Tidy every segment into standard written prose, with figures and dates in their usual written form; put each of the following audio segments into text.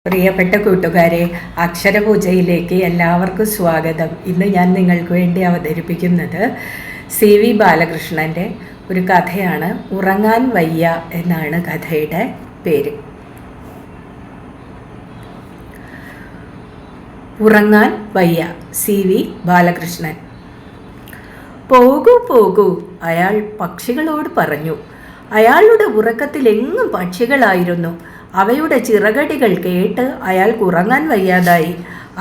പ്രിയപ്പെട്ട കൂട്ടുകാരെ, അക്ഷരപൂജയിലേക്ക് എല്ലാവർക്കും സ്വാഗതം. ഇന്ന് ഞാൻ നിങ്ങൾക്ക് വേണ്ടി അവതരിപ്പിക്കുന്നത് CV ബാലകൃഷ്ണൻ്റെ ഒരു കഥയാണ്. ഉറങ്ങാൻ വയ്യ എന്നാണ് കഥയുടെ പേര്. ഉറങ്ങാൻ വയ്യ, CV ബാലകൃഷ്ണൻ. പോകൂ പോകൂ, അയാൾ പക്ഷികളോട് പറഞ്ഞു. അയാളുടെ ഉറക്കത്തിലെങ്ങും പക്ഷികളായിരുന്നു. അവയുടെ ചിറകടികൾ കേട്ട് അയാൾക്ക് ഉറങ്ങാൻ വയ്യാതായി.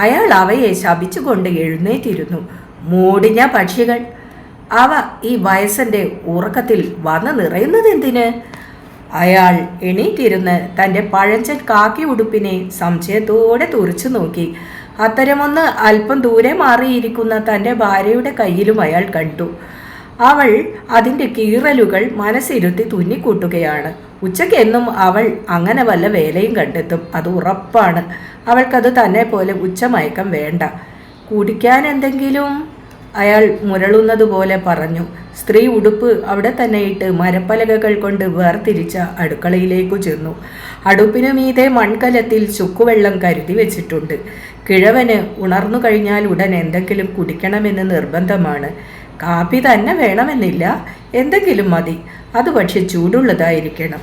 അയാൾ അവയെ ശപിച്ചുകൊണ്ട് എഴുന്നേറ്റിരുന്നു. മൂടിഞ്ഞ പക്ഷികൾ, അവ ഈ വയസ്സൻ്റെ ഉറക്കത്തിൽ വന്ന് നിറയുന്നത് എന്തിന്? അയാൾ എണീറ്റിരുന്ന് തൻ്റെ പഴഞ്ചൻ കാക്കി ഉടുപ്പിനെ സംശയത്തോടെ തുറച്ചു നോക്കി. അത്തരമൊന്ന് അല്പം ദൂരെ മാറിയിരിക്കുന്ന തൻ്റെ ഭാര്യയുടെ കയ്യിലും അയാൾ കണ്ടു. അവൾ അതിൻ്റെ കീറലുകൾ മനസ്സിരുത്തി തുന്നിക്കൂട്ടുകയാണ്. ഉച്ചയ്ക്ക് എന്നും അവൾ അങ്ങനെ വല്ല വേലയും കണ്ടെത്തും, അത് ഉറപ്പാണ്. അവൾക്കത് തന്നെ പോലെ ഉച്ചമയക്കം വേണ്ട. കുടിക്കാൻ എന്തെങ്കിലും? അയാൾ മുരളുന്നത് പോലെ പറഞ്ഞു. സ്ത്രീ ഉടുപ്പ് അവിടെ തന്നെ ഇട്ട് മരപ്പലകകൾ കൊണ്ട് വേർതിരിച്ച അടുക്കളയിലേക്കു ചെന്നു. അടുപ്പിനു മീതെ മൺകലത്തിൽ ചുക്കുവെള്ളം കരുതി വെച്ചിട്ടുണ്ട്. കിഴവന് ഉണർന്നു കഴിഞ്ഞാൽ ഉടൻ എന്തെങ്കിലും കുടിക്കണമെന്ന് നിർബന്ധമാണ്. കാപ്പി തന്നെ വേണമെന്നില്ല, എന്തെങ്കിലും മതി. അത് പക്ഷെ ചൂടുള്ളതായിരിക്കണം.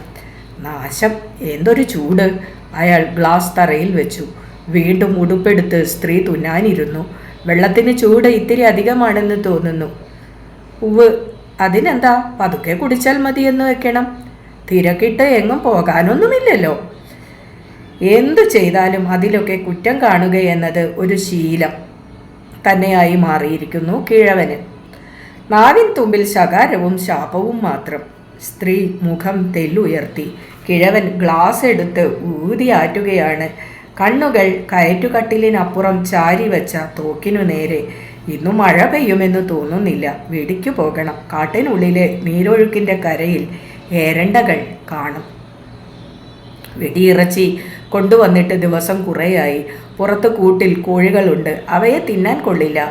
നാശം, എന്തൊരു ചൂട്! അയാൾ ഗ്ലാസ് തറയിൽ വെച്ചു. വീണ്ടും ഉടുപ്പെടുത്ത് സ്ത്രീ തുന്നാനിരുന്നു. വെള്ളത്തിന് ചൂട് ഇത്തിരി അധികമാണെന്ന് തോന്നുന്നു. ഉവ്, അതിനെന്താ, പതുക്കെ കുടിച്ചാൽ മതിയെന്ന് വെക്കണം. തിരക്കിട്ട് എങ്ങും പോകാനൊന്നുമില്ലല്ലോ. എന്തു ചെയ്താലും അതിലൊക്കെ കുറ്റം കാണുകയെന്നത് ഒരു ശീലം തന്നെയായി മാറിയിരിക്കുന്നു കിഴവന്. നാവിൻ തുമ്പിൽ ശകാരവും ശാപവും മാത്രം. സ്ത്രീ മുഖം തെല്ലുയർത്തി. കിഴവൻ ഗ്ലാസ് എടുത്ത് ഊതിയാറ്റുകയാണ്. കണ്ണുകൾ കയറ്റുകട്ടിലിനപ്പുറം ചാരി വെച്ച തോക്കിനു നേരെ. ഇന്നു മഴ പെയ്യുമെന്ന് തോന്നുന്നില്ല. വെടിക്കു പോകണം. കാട്ടിനുള്ളിലെ നീരൊഴുക്കിൻ്റെ കരയിൽ ഏരണ്ടകൾ കാണും. വെടിയിറച്ചി കൊണ്ടുവന്നിട്ട് ദിവസം കുറേയായി. പുറത്ത് കൂട്ടിൽ കോഴികളുണ്ട്. അവയെ തിന്നാൻ കൊള്ളില്ല.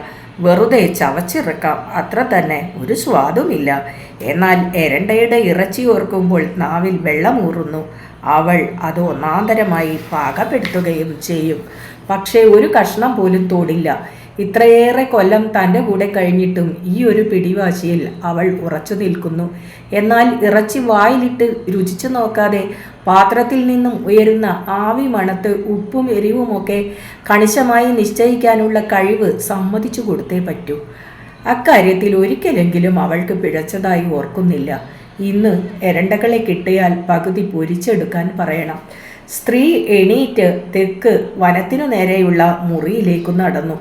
വെറുതെ ചവച്ചിറക്കാം, അത്ര തന്നെ. ഒരു സ്വാദുമില്ല. എന്നാൽ എരണ്ടയുടെ ഇറച്ചി ഓർക്കുമ്പോൾ നാവിൽ വെള്ളമൂറുന്നു. അവൾ അത് ഒന്നാന്തരമായി പാകപ്പെടുത്തുകയും ചെയ്യും. പക്ഷേ ഒരു കഷ്ണം പോലും തൊടില്ല. ഇത്രയേറെ കൊല്ലം തൻ്റെ കൂടെ കഴിഞ്ഞിട്ടും ഈ ഒരു പിടിവാശിയിൽ അവൾ ഉറച്ചു നിൽക്കുന്നു. എന്നാൽ ഇറച്ചി വായിലിട്ട് രുചിച്ചു നോക്കാതെ പാത്രത്തിൽ നിന്നും ഉയരുന്ന ആവി മണത്ത് ഉപ്പും എരിവുമൊക്കെ കണിശമായി നിശ്ചയിക്കാനുള്ള കഴിവ് സമ്മതിച്ചു കൊടുത്തേ പറ്റൂ. അക്കാര്യത്തിൽ ഒരിക്കലെങ്കിലും അവൾക്ക് പിഴച്ചതായി ഓർക്കുന്നില്ല. ഇന്ന് എരണ്ടകളെ കിട്ടിയാൽ പകുതി പൊരിച്ചെടുക്കാൻ പറയണം. സ്ത്രീ എണീറ്റ് തെക്ക് വനത്തിനു നേരെയുള്ള മുറിയിലേക്കു നടന്നു.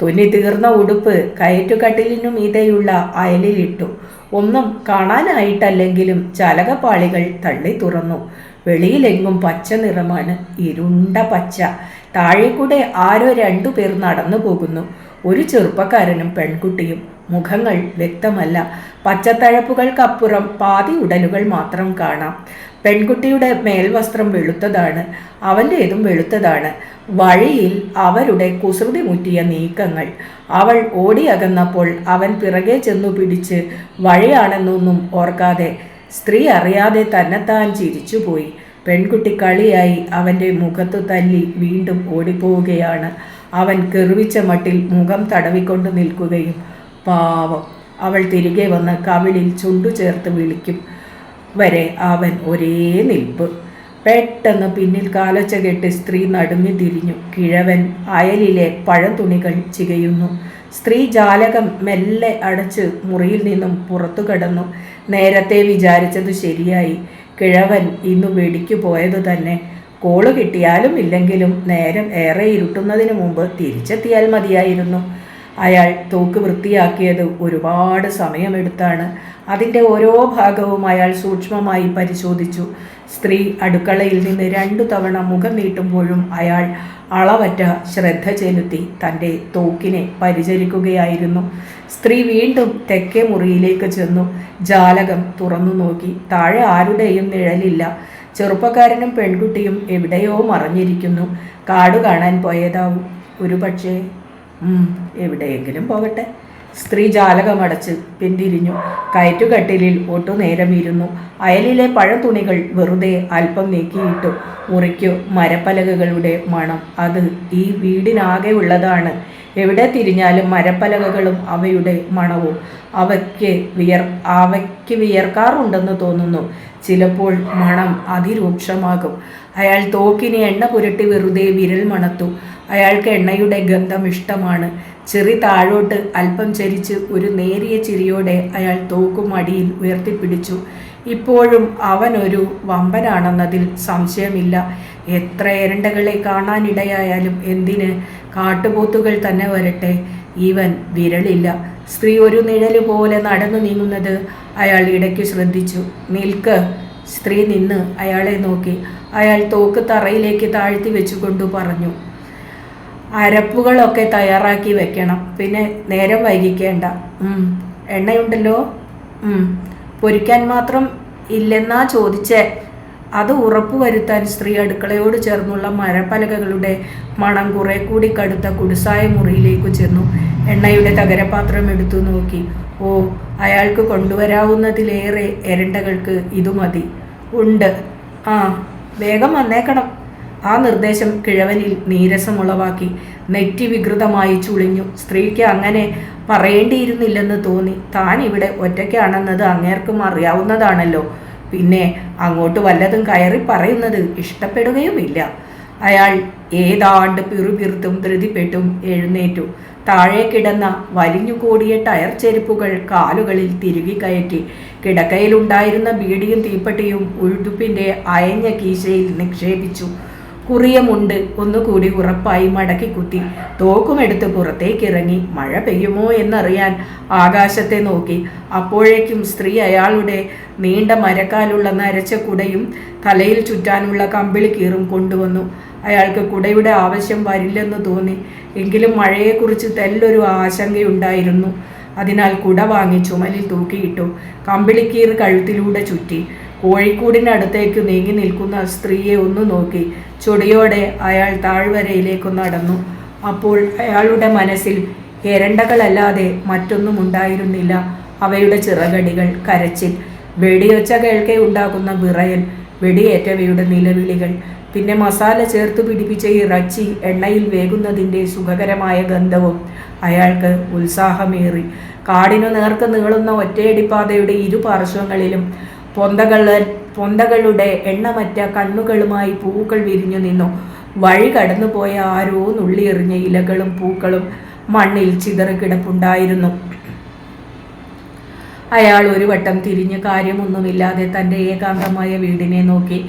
തുന്നി തീർന്ന ഉടുപ്പ് കയറ്റുകട്ടിലിനു മീതെയുള്ള അയലിലിട്ടു. ഒന്നും കാണാനായിട്ടല്ലെങ്കിലും ചലകപ്പാളികൾ തള്ളി തുറന്നു. വെളിയിലെങ്ങും പച്ച നിറമാണ്, ഇരുണ്ട പച്ച. താഴെക്കൂടെ ആരോ 2 പേർ നടന്നു പോകുന്നു. ഒരു ചെറുപ്പക്കാരനും പെൺകുട്ടിയും. മുഖങ്ങൾ വ്യക്തമല്ല. പച്ചത്തഴപ്പുകൾക്കപ്പുറം പാതി ഉടലുകൾ മാത്രം കാണാം. പെൺകുട്ടിയുടെ മേൽവസ്ത്രം വെളുത്തതാണ്, അവൻ്റേതും വെളുത്തതാണ്. വഴിയിൽ അവരുടെ കുസൃതി മുറ്റിയ നീക്കങ്ങൾ. അവൾ ഓടിയകന്നപ്പോൾ അവൻ പിറകെ ചെന്നു പിടിച്ച് വഴിയാണെന്നൊന്നും ഓർക്കാതെ സ്ത്രീ അറിയാതെ തന്നെത്താൻ ചിരിച്ചുപോയി. പെൺകുട്ടി കളിയായി അവൻ്റെ മുഖത്തു തല്ലി വീണ്ടും ഓടിപ്പോവുകയാണ്. അവൻ കെറുവിച്ച മട്ടിൽ മുഖം തടവിക്കൊണ്ട് നിൽക്കുകയും. പാവം, അവൾ തിരികെ വന്ന് കവിളിൽ ചുണ്ടു ചേർത്ത് വിളിക്കും വരെ അവൻ ഒരേ നിൽപ്പ്. പെട്ടെന്ന് പിന്നിൽ കാലൊച്ച കെട്ട് സ്ത്രീ നടുങ്ങി തിരിഞ്ഞു. കിഴവൻ അയലിലെ പഴംതുണികൾ ചികയുന്നു. സ്ത്രീ ജാലകം മെല്ലെ അടച്ച് മുറിയിൽ നിന്നും പുറത്തു കടന്നു. നേരത്തെ വിചാരിച്ചത് ശരിയായി. കിഴവൻ ഇന്നു വെടിക്കു പോയത് തന്നെ. കോള് കിട്ടിയാലും ഇല്ലെങ്കിലും നേരം ഏറെ ഇരുട്ടുന്നതിന് മുമ്പ് തിരിച്ചെത്തിയാൽ മതിയായിരുന്നു. അയാൾ തോക്ക് വൃത്തിയാക്കിയത് ഒരുപാട് സമയമെടുത്താണ്. അതിൻ്റെ ഓരോ ഭാഗവും അയാൾ സൂക്ഷ്മമായി പരിശോധിച്ചു. സ്ത്രീ അടുക്കളയിൽ നിന്ന് 2 തവണ മുഖം നീട്ടുമ്പോഴും അയാൾ അളവറ്റ ശ്രദ്ധ ചെലുത്തി തൻ്റെ തോക്കിനെ പരിചരിക്കുകയായിരുന്നു. സ്ത്രീ വീണ്ടും തെക്കേ മുറിയിലേക്ക് ചെന്നു. ജാലകം തുറന്നു നോക്കി. താഴെ ആരുടെയും നിഴലില്ല. ചെറുപ്പക്കാരനും പെൺകുട്ടിയും എവിടെയോ മറഞ്ഞിരിക്കുന്നു. കാട് കാണാൻ പോയതാവും ഒരു പക്ഷേ. എവിടെയെങ്കിലും പോകട്ടെ. സ്ത്രീ ജാലകമടച്ച് പിന്തിരിഞ്ഞു. കയറ്റുകട്ടിലിൽ ഒട്ടുനേരം ഇരുന്നു. അയലിലെ പഴത്തുണികൾ വെറുതെ അല്പം നീക്കിയിട്ടു. മുറിക്കു മരപ്പലകകളുടെ മണം. അത് ഈ വീടിനാകെ ഉള്ളതാണ്. എവിടെ തിരിഞ്ഞാലും മരപ്പലകകളും അവയുടെ മണവും. അവയ്ക്ക് വിയർക്കാറുണ്ടെന്ന് തോന്നുന്നു. ചിലപ്പോൾ മണം അതിരൂക്ഷമാകും. അയാൾ തോക്കിന് എണ്ണ പുരട്ടി വെറുതെ വിരൽ മണത്തു. അയാൾക്ക് എണ്ണയുടെ ഗന്ധം ഇഷ്ടമാണ്. ചെറി താഴോട്ട് അല്പം ചരിച്ച് ഒരു നേരിയ ചിരിയോടെ അയാൾ തോക്കും അടിയിൽ ഉയർത്തിപ്പിടിച്ചു. ഇപ്പോഴും അവനൊരു വമ്പനാണെന്നതിൽ സംശയമില്ല. എത്ര എരണ്ടകളെ കാണാനിടയായാലും എന്തിന്, കാട്ടുപോത്തുകൾ തന്നെ വരട്ടെ, ഇവൻ വിരളില്ല. സ്ത്രീ ഒരു നിഴല് പോലെ നടന്നു നീങ്ങുന്നത് അയാൾ ഇടയ്ക്ക് ശ്രദ്ധിച്ചു. നിൽക്ക്. സ്ത്രീ നിന്ന് അയാളെ നോക്കി. അയാൾ തോക്ക് തറയിലേക്ക് താഴ്ത്തി വെച്ചുകൊണ്ടു പറഞ്ഞു, അരപ്പുകളൊക്കെ തയ്യാറാക്കി വെക്കണം. പിന്നെ നേരം വൈകിക്കേണ്ട. എണ്ണയുണ്ടല്ലോ? പൊരിക്കാൻ മാത്രം ഇല്ലെന്നാ ചോദിച്ചേ. അത് ഉറപ്പുവരുത്താൻ സ്ത്രീ അടുക്കളയോട് ചേർന്നുള്ള മരപ്പലകകളുടെ മണം കുറെ കൂടി കടുത്ത കുടുസായ മുറിയിലേക്ക് ചെന്നു. എണ്ണയുടെ തകരപാത്രം എടുത്തു നോക്കി. ഓ, അയാൾക്ക് കൊണ്ടുവരാവുന്നതിലേറെ എരണ്ടകൾക്ക് ഇതു മതി. ഉണ്ട്. ആ, വേഗം വന്നേക്കണം. ആ നിർദ്ദേശം കിഴവനിൽ നീരസമുളവാക്കി. നെറ്റി വികൃതമായി ചുളിഞ്ഞു. സ്ത്രീക്ക് അങ്ങനെ പറയേണ്ടിയിരുന്നില്ലെന്ന് തോന്നി. താൻ ഇവിടെ ഒറ്റയ്ക്കാണെന്നത് അങ്ങേർക്കും അറിയാവുന്നതാണല്ലോ. പിന്നെ അങ്ങോട്ട് വല്ലതും കയറി പറയുന്നത് ഇഷ്ടപ്പെടുകയുമില്ല. അയാൾ ഏതാണ്ട് പിറുപിറുത്തും ധൃതിപ്പെട്ടും എഴുന്നേറ്റു. താഴെ കിടന്ന വലിഞ്ഞുകൂടിയ ടയർ ചെരുപ്പുകൾ കാലുകളിൽ തിരുകി കയറ്റി. കിടക്കയിലുണ്ടായിരുന്ന ബീഡിയും തീപ്പെട്ടിയും ഉഴുതുപ്പിൻ്റെ അയഞ്ഞ കീശയിൽ നിക്ഷേപിച്ചു. കുറിയമുണ്ട് ഒന്നുകൂടി ഉറപ്പായി മടക്കി കുത്തി. തോക്കുമെടുത്ത് പുറത്തേക്കിറങ്ങി. മഴ പെയ്യുമോ എന്നറിയാൻ ആകാശത്തെ നോക്കി. അപ്പോഴേക്കും സ്ത്രീ അയാളുടെ നീണ്ട മരക്കാലുള്ള നരച്ച കുടയും തലയിൽ ചുറ്റാനുള്ള കമ്പിളിക്കീറും കൊണ്ടുവന്നു. അയാൾക്ക് കുടയുടെ ആവശ്യം വരില്ലെന്ന് തോന്നി. എങ്കിലും മഴയെക്കുറിച്ച് തെല്ലൊരു ആശങ്കയുണ്ടായിരുന്നു. അതിനാൽ കുട വാങ്ങി ചുമലിൽ തൂക്കിയിട്ടു. കമ്പിളിക്കീർ കഴുത്തിലൂടെ ചുറ്റി. കോഴിക്കൂടിനടുത്തേക്ക് നീങ്ങി നിൽക്കുന്ന സ്ത്രീയെ ഒന്ന് നോക്കി. ചൊടിയോടെ അയാൾ താഴ്വരയിലേക്ക് നടന്നു. അപ്പോൾ അയാളുടെ മനസ്സിൽ എരണ്ടകളല്ലാതെ മറ്റൊന്നും ഉണ്ടായിരുന്നില്ല. അവയുടെ ചിറകടികൾ, കരച്ചിൽ, വെടിയൊച്ച കേൾക്കെ ഉണ്ടാകുന്ന വിറയൽ, വെടിയേറ്റവയുടെ നിലവിളികൾ, പിന്നെ മസാല ചേർത്ത് പിടിപ്പിച്ച ഇറച്ചി എണ്ണയിൽ വേകുന്നതിൻ്റെ സുഖകരമായ ഗന്ധവും. അയാൾക്ക് ഉത്സാഹമേറി. കാടിനു നേർക്ക് നീളുന്ന ഒറ്റയടിപ്പാതയുടെ ഇരുപാർശ്വങ്ങളിലും പൊന്തകളുടെ എണ്ണമറ്റ കണ്ണുകളുമായി പൂക്കൾ വിരിഞ്ഞു നിന്നു. വഴി കടന്നുപോയ ആരോ നുള്ളിയെറിഞ്ഞ ഇലകളും പൂക്കളും മണ്ണിൽ ചിതറിക്കിടപ്പുണ്ടായിരുന്നു. അയാൾ ഒരു വട്ടം തിരിഞ്ഞ് കാര്യമൊന്നുമില്ലാതെ തൻ്റെ ഏകാന്തമായ വീടിനെ നോക്കി.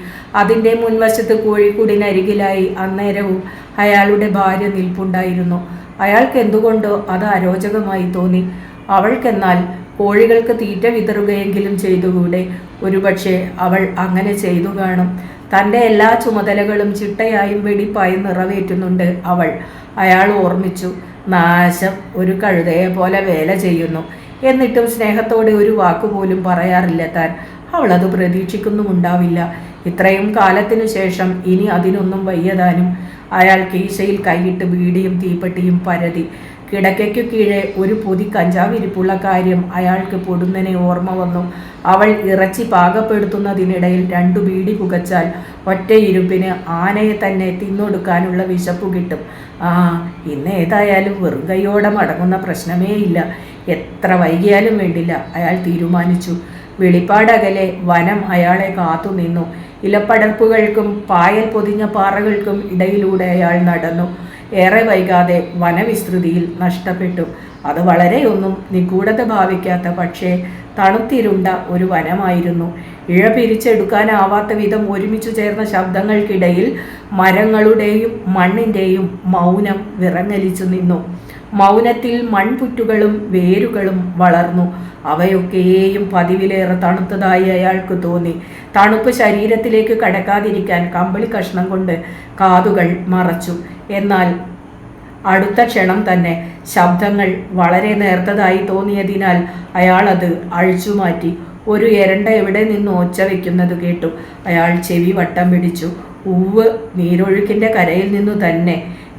അതിൻ്റെ മുൻവശത്ത് കോഴിക്കൂടിനരികിലായി അന്നേരവും അയാളുടെ ഭാര്യ നിൽപ്പുണ്ടായിരുന്നു. അയാൾക്ക് എന്തുകൊണ്ടോ അത് അരോചകമായി തോന്നി. അവൾക്കെന്നാൽ കോഴികൾക്ക് തീറ്റ വിതറുകയെങ്കിലും ചെയ്തുകൂടെ? ഒരുപക്ഷെ അവൾ അങ്ങനെ ചെയ്തു കാണും. തൻ്റെ എല്ലാ ചുമതലകളും ചിട്ടയായും വെടിപ്പായും നിറവേറ്റുന്നുണ്ട് അവൾ. അയാൾ ഓർമ്മിച്ചു. നാശം, ഒരു കഴുതയെ പോലെ വേല ചെയ്യുന്നു. എന്നിട്ടും സ്നേഹത്തോടെ ഒരു വാക്കുപോലും പറയാറില്ല താൻ. അവളത് പ്രതീക്ഷിക്കുന്നുമുണ്ടാവില്ല. ഇത്രയും കാലത്തിനു ശേഷം ഇനി അതിനൊന്നും വയ്യതാനും. അയാൾ കീശയിൽ കൈയിട്ട് ബീഡിയും തീപ്പെട്ടിയും പരതി. കിടക്കയ്ക്കു കീഴെ ഒരു പൊതി കഞ്ചാവിരിപ്പുള്ള കാര്യം അയാൾക്ക് പൊടുന്നനെ ഓർമ്മ വന്നു. അവൾ ഇറച്ചി പാകപ്പെടുത്തുന്നതിനിടയിൽ 2 ബീഡി പുകച്ചാൽ ഒറ്റയിരുപ്പിന് ആനയെ തന്നെ തിന്നൊടുക്കാനുള്ള വിശപ്പു കിട്ടും. ഇന്ന് ഏതായാലും വെറും കൈയോടെ മടങ്ങുന്ന പ്രശ്നമേ ഇല്ല. എത്ര വൈകിയാലും വേണ്ടില്ല, അയാൾ തീരുമാനിച്ചു. വെളിപ്പാടകലെ വനം അയാളെ കാത്തുനിന്നു. ഇലപ്പടർപ്പുകൾക്കും പായൽ പൊതിഞ്ഞ പാറകൾക്കും ഇടയിലൂടെ അയാൾ നടന്നു. ഏറെ വൈകാതെ വനവിസ്തൃതിയിൽ നഷ്ടപ്പെട്ടു. അത് വളരെയൊന്നും നിഗൂഢത ഭാവിക്കാത്ത, പക്ഷേ തണുത്തിരുണ്ട ഒരു വനമായിരുന്നു. ഇഴ പിരിച്ചെടുക്കാനാവാത്ത വിധം ഒരുമിച്ചു ചേർന്ന ശബ്ദങ്ങൾക്കിടയിൽ മരങ്ങളുടെയും മണ്ണിൻ്റെയും മൗനം വിറങ്ങലിച്ചു നിന്നു. മൗനത്തിൽ മൺപുറ്റുകളും വേരുകളും വളർന്നു. അവയൊക്കെയും പതിവിലേറെ തണുത്തതായി അയാൾക്ക് തോന്നി. തണുപ്പ് ശരീരത്തിലേക്ക് കടക്കാതിരിക്കാൻ കമ്പിളി കഷ്ണം കൊണ്ട് കാതുകൾ മറച്ചു. എന്നാൽ അടുത്ത ക്ഷണം തന്നെ ശബ്ദങ്ങൾ വളരെ നേർത്തതായി തോന്നിയതിനാൽ അയാൾ അത് അഴിച്ചുമാറ്റി. ഒരു എരണ്ട എവിടെ നിന്ന് ഒച്ച വയ്ക്കുന്നത് കേട്ടു. അയാൾ ചെവി വട്ടം പിടിച്ചു. ഉവ്, നീരൊഴുക്കിൻ്റെ കരയിൽ നിന്നു തന്നെ.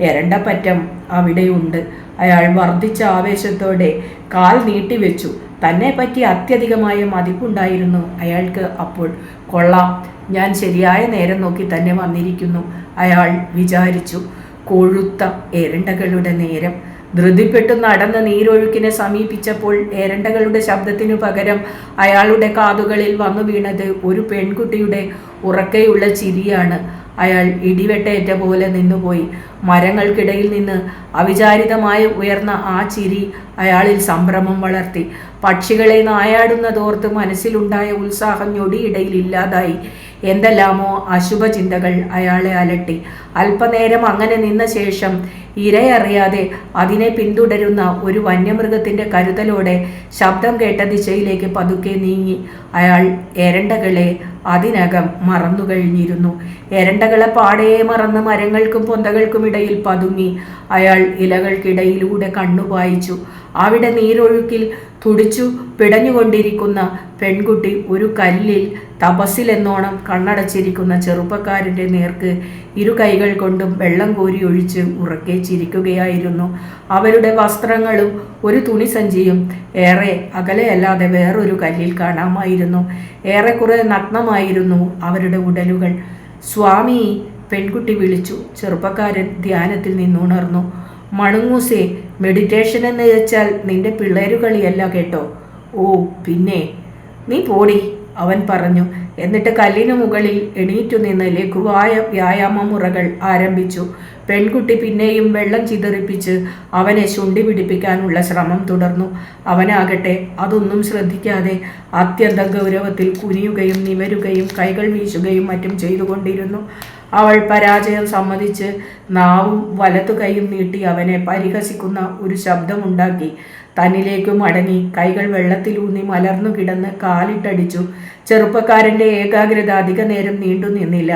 എരണ്ടപ്പറ്റം അവിടെയുണ്ട്. അയാൾ വർദ്ധിച്ച ആവേശത്തോടെ കാൽ നീട്ടിവെച്ചു. തന്നെ പറ്റി അത്യധികമായ മതിപ്പുണ്ടായിരുന്നു അയാൾക്ക് അപ്പോൾ. കൊള്ളാം, ഞാൻ ശരിയായ നേരം നോക്കി തന്നെ വന്നിരിക്കുന്നു, അയാൾ വിചാരിച്ചു. കൊഴുത്ത എരണ്ടകളുടെ നേരം. ധൃതിപ്പെട്ടു നടന്ന് നീരൊഴുക്കിനെ സമീപിച്ചപ്പോൾ എരണ്ടകളുടെ ശബ്ദത്തിനു പകരം അയാളുടെ കാതുകളിൽ വന്നു വീണത് ഒരു പെൺകുട്ടിയുടെ ഉറക്കെയുള്ള ചിരിയാണ്. അയാൾ ഇടിവെട്ടേറ്റ പോലെ നിന്നുപോയി. മരങ്ങൾക്കിടയിൽ നിന്ന് അവിചാരിതമായി ഉയർന്ന ആ ചിരി അയാളിൽ സംഭ്രമം വളർത്തി. പക്ഷികളെ നായാടുന്നതോർത്ത് മനസ്സിലുണ്ടായ ഉത്സാഹം ഞൊടിയിടയിൽ ഇല്ലാതായി. എന്തെല്ലാമോ അശുഭചിന്തകൾ അയാളെ അലട്ടി. അല്പനേരം അങ്ങനെ നിന്ന ശേഷം ഇരയറിയാതെ അതിനെ പിന്തുടരുന്ന ഒരു വന്യമൃഗത്തിൻ്റെ കരുതലോടെ ശബ്ദം കേട്ട ദിശയിലേക്ക് പതുക്കെ നീങ്ങി. അയാൾ എരണ്ടകളെ അതിനകം മറന്നു കഴിഞ്ഞിരുന്നു. എരണ്ടകളെ പാടെ മറന്ന് മരങ്ങൾക്കും പൊന്തകൾക്കുമിടയിൽ പതുങ്ങി അയാൾ ഇലകൾക്കിടയിലൂടെ കണ്ണുപായിച്ചു. അവിടെ നീരൊഴുക്കിൽ തുടിച്ചു പിടഞ്ഞുകൊണ്ടിരിക്കുന്ന പെൺകുട്ടി ഒരു കല്ലിൽ തപസ്സിലെന്നോണം കണ്ണടച്ചിരിക്കുന്ന ചെറുപ്പക്കാരൻ്റെ നേർക്ക് ഇരു കൈകൾ കൊണ്ടും വെള്ളം കോരി ഒഴിച്ച് ഉറക്കെ ചിരിക്കുകയായിരുന്നു. അവരുടെ വസ്ത്രങ്ങളും ഒരു തുണിസഞ്ചിയും ഏറെ അകലെയല്ലാതെ വേറൊരു കല്ലിൽ കാണാമായിരുന്നു. ഏറെക്കുറെ നഗ്നമായിരുന്നു അവരുടെ ഉടലുകൾ. സ്വാമി, പെൺകുട്ടി വിളിച്ചു. ചെറുപ്പക്കാരൻ ധ്യാനത്തിൽ നിന്നുണർന്നു. മണുങ്ങൂസേ, മെഡിറ്റേഷൻ എന്ന് വെച്ചാൽ നിന്റെ പിള്ളേരുകളിയല്ല കേട്ടോ. ഓ പിന്നെ, നീ പോടി, അവൻ പറഞ്ഞു. എന്നിട്ട് കല്ലിനു മുകളിൽ എണീറ്റു നിന്ന് ലഘുവായ വ്യായാമമുറകൾ ആരംഭിച്ചു. പെൺകുട്ടി പിന്നെയും വെള്ളം ചിതറിപ്പിച്ച് അവനെ ശുണ്ടി പിടിപ്പിക്കാനുള്ള ശ്രമം തുടർന്നു. അവനാകട്ടെ അതൊന്നും ശ്രദ്ധിക്കാതെ അത്യന്തം ഗൗരവത്തിൽ കുനിയുകയും നിവരുകയും കൈകൾ വീശുകയും മറ്റും ചെയ്തുകൊണ്ടിരുന്നു. അവൾ പരാജയം സമ്മതിച്ച് നാവും വലതു കൈയും നീട്ടി അവനെ പരിഹസിക്കുന്ന ഒരു ശബ്ദമുണ്ടാക്കി. തന്നിലേക്ക് മടങ്ങി കൈകൾ വെള്ളത്തിലൂന്നി മലർന്നു കിടന്ന് കാലിട്ടടിച്ചു. ചെറുപ്പക്കാരൻ്റെ ഏകാഗ്രത അധിക നേരം നീണ്ടു നിന്നില്ല.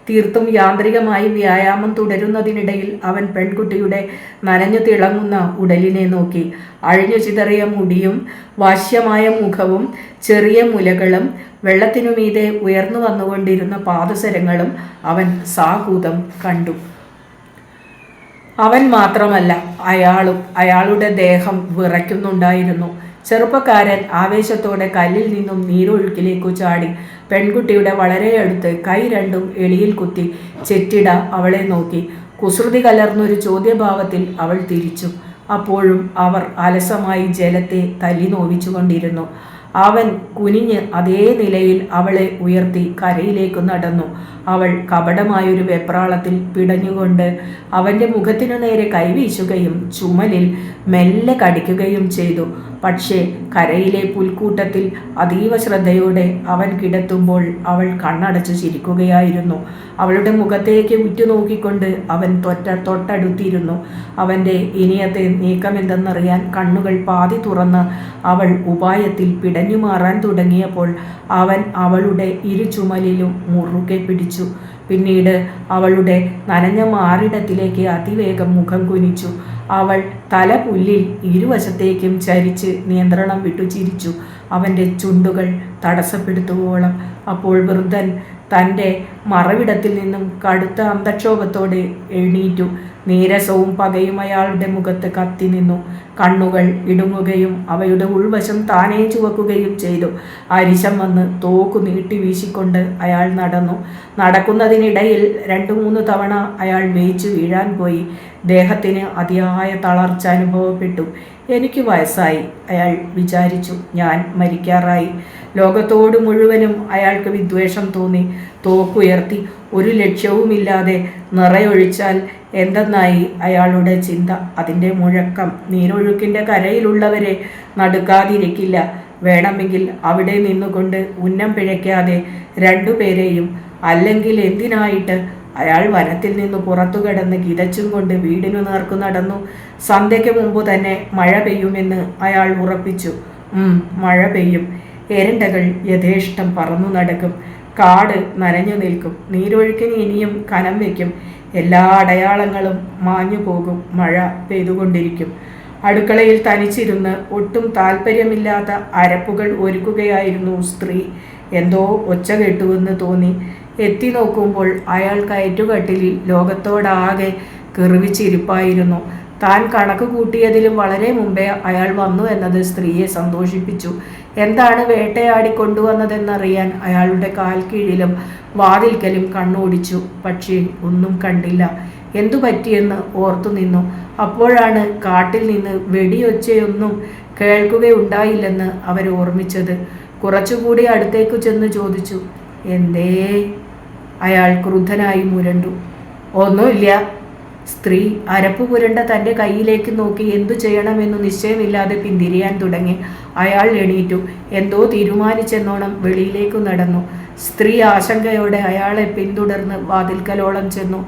തീർത്തും യാന്ത്രികമായി വ്യായാമം തുടരുന്നതിനിടയിൽ അവൻ പെൺകുട്ടിയുടെ നനഞ്ഞു തിളങ്ങുന്ന ഉടലിനെ നോക്കി. അഴിഞ്ഞു ചിതറിയ മുടിയും വശ്യമായ മുഖവും ചെറിയ മുലകളും വെള്ളത്തിനു മീതെ ഉയർന്നു വന്നുകൊണ്ടിരുന്ന പാദസരങ്ങളും അവൻ സാകൂതം കണ്ടു. അവൻ മാത്രമല്ല, അയാളുടെ ദേഹം വിറയ്ക്കുന്നുണ്ടായിരുന്നു. ചെറുപ്പക്കാരൻ ആവേശത്തോടെ കല്ലിൽ നിന്നും നീരൊഴുക്കിലേക്കു ചാടി. പെൺകുട്ടിയുടെ വളരെ അടുത്ത് കൈ രണ്ടും എളിയിൽ കുത്തി ചെറ്റിട അവളെ നോക്കി. കുസൃതി കലർന്നൊരു ചോദ്യഭാവത്തിൽ അവൾ തിരിച്ചു. അപ്പോഴും അവർ അലസമായി ജലത്തെ തല്ലി നോവിച്ചുകൊണ്ടിരുന്നു. അവൻ കുനിഞ്ഞ് അതേ നിലയിൽ അവളെ ഉയർത്തി കരയിലേക്ക് നടന്നു. അവൾ കപടമായൊരു വെപ്രാളത്തിൽ പിടഞ്ഞുകൊണ്ട് അവൻ്റെ മുഖത്തിനു നേരെ കൈവീശുകയും ചുമലിൽ മെല്ലെ കടിക്കുകയും ചെയ്തു. പക്ഷേ കരയിലെ പുൽക്കൂട്ടത്തിൽ അതീവ ശ്രദ്ധയോടെ അവൻ കിടത്തുമ്പോൾ അവൾ കണ്ണടച്ചു ചിരിക്കുകയായിരുന്നു. അവളുടെ മുഖത്തേക്ക് ഉറ്റുനോക്കിക്കൊണ്ട് അവൻ തൊട്ടടുത്തിരുന്നു. അവൻ്റെ ഇനിയത്തെ നീക്കമെന്തെന്നറിയാൻ കണ്ണുകൾ പാതി തുറന്ന് അവൾ ഉപായത്തിൽ പിടഞ്ഞു മാറാൻ തുടങ്ങിയപ്പോൾ അവൻ അവളുടെ ഇരു ചുമലിലും മുറുകെ പിടിച്ചു. പിന്നീട് അവളുടെ നനഞ്ഞ മാറിടത്തിലേക്ക് അതിവേഗം മുഖം കുനിച്ചു. അവൾ തല പുല്ലിൽ ഇരുവശത്തേക്കും ചരിച്ച് നിയന്ത്രണം വിട്ടു ചിരിച്ചു, അവൻ്റെ ചുണ്ടുകൾ തടസ്സപ്പെടുത്തുവോളം. അപ്പോൾ വൃദ്ധൻ തൻ്റെ മറവിടത്തിൽ നിന്നും കടുത്ത അന്തക്ഷോഭത്തോടെ എണീറ്റു. നീരസവും പകയും അയാളുടെ മുഖത്ത് കത്തി നിന്നു. കണ്ണുകൾ ഇടുങ്ങുകയും അവയുടെ ഉൾവശം താനേ ചുവക്കുകയും ചെയ്തു. അരിശം വന്ന് തോക്കു നീട്ടി വീശിക്കൊണ്ട് അയാൾ നടന്നു. നടക്കുന്നതിനിടയിൽ 2-3 തവണ അയാൾ വേച്ചു വീഴാൻ പോയി. ദേഹത്തിന് അതിയായ തളർച്ച അനുഭവപ്പെട്ടു. എനിക്ക് വയസ്സായി, അയാൾ വിചാരിച്ചു. ഞാൻ മരിക്കാറായി. ലോകത്തോട് മുഴുവനും അയാൾക്ക് വിദ്വേഷം തോന്നി. തോക്കുയർത്തി ഒരു ലക്ഷ്യവുമില്ലാതെ നിറയൊഴിച്ചാൽ എന്തെന്നായി അയാളുടെ ചിന്ത. അതിൻ്റെ മുഴക്കം നീരൊഴുക്കിൻ്റെ കരയിലുള്ളവരെ നടുക്കാതിരിക്കില്ല. വേണമെങ്കിൽ അവിടെ നിന്നുകൊണ്ട് ഉന്നം പിഴയ്ക്കാതെ 2 പേരെയും. അല്ലെങ്കിൽ എന്തിനായിട്ട്? അയാൾ വനത്തിൽ നിന്ന് പുറത്തു കടന്ന് കിതച്ചും കൊണ്ട് വീടിനു നേർക്കു നടന്നു. സന്ധ്യയ്ക്ക് മുമ്പ് തന്നെ മഴ പെയ്യുമെന്ന് അയാൾ ഉറപ്പിച്ചു. മഴ പെയ്യും. എരണ്ടകൾ യഥേഷ്ടം പറന്നു നടക്കും. കാട് നനഞ്ഞു നിൽക്കും. നീരൊഴുക്കിന് ഇനിയും കനം വയ്ക്കും. എല്ലാ അടയാളങ്ങളും മാഞ്ഞു പോകും. മഴ പെയ്തുകൊണ്ടിരിക്കും. അടുക്കളയിൽ തനിച്ചിരുന്ന് ഒട്ടും താല്പര്യമില്ലാത്ത അരപ്പുകൾ ഒരുക്കുകയായിരുന്നു സ്ത്രീ. എന്തോ ഒച്ച കേട്ടുവെന്ന് തോന്നി. എത്തി നോക്കുമ്പോൾ അയാൾ കയറ്റുകട്ടിലിൽ ലോകത്തോടാകെ കിറുവിച്ചിരിപ്പായിരുന്നു. താൻ കണക്ക് കൂട്ടിയതിലും വളരെ മുമ്പേ അയാൾ വന്നു എന്നത് സ്ത്രീയെ സന്തോഷിപ്പിച്ചു. എന്താണ് വേട്ടയാടിക്കൊണ്ടുവന്നതെന്നറിയാൻ അയാളുടെ കാൽ കീഴിലും വാതിൽക്കലും കണ്ണോടിച്ചു. പക്ഷേ ഒന്നും കണ്ടില്ല. എന്തു പറ്റിയെന്ന് ഓർത്തു നിന്നു. അപ്പോഴാണ് കാട്ടിൽ നിന്ന് വെടിയൊച്ചയൊന്നും കേൾക്കുകയുണ്ടായില്ലെന്ന് അവരോർമ്മിച്ചത്. കുറച്ചുകൂടി അടുത്തേക്കു ചെന്ന് ചോദിച്ചു, എന്തേ? അയാൾ ക്രുദ്ധനായി മുരണ്ടു. ഒന്നുമില്ല. സ്ത്രീ അരപ്പ് പുരണ്ട തൻ്റെ കയ്യിലേക്ക് നോക്കി എന്തു ചെയ്യണമെന്നു നിശ്ചയമില്ലാതെ പിന്തിരിയാൻ തുടങ്ങി. അയാൾ എണീറ്റു. എന്തോ തീരുമാനിച്ചെന്നോണം വെളിയിലേക്കു നടന്നു. സ്ത്രീ ആശങ്കയോടെ അയാളെ പിന്തുടർന്ന് വാതിൽക്കലോളം ചെന്നു.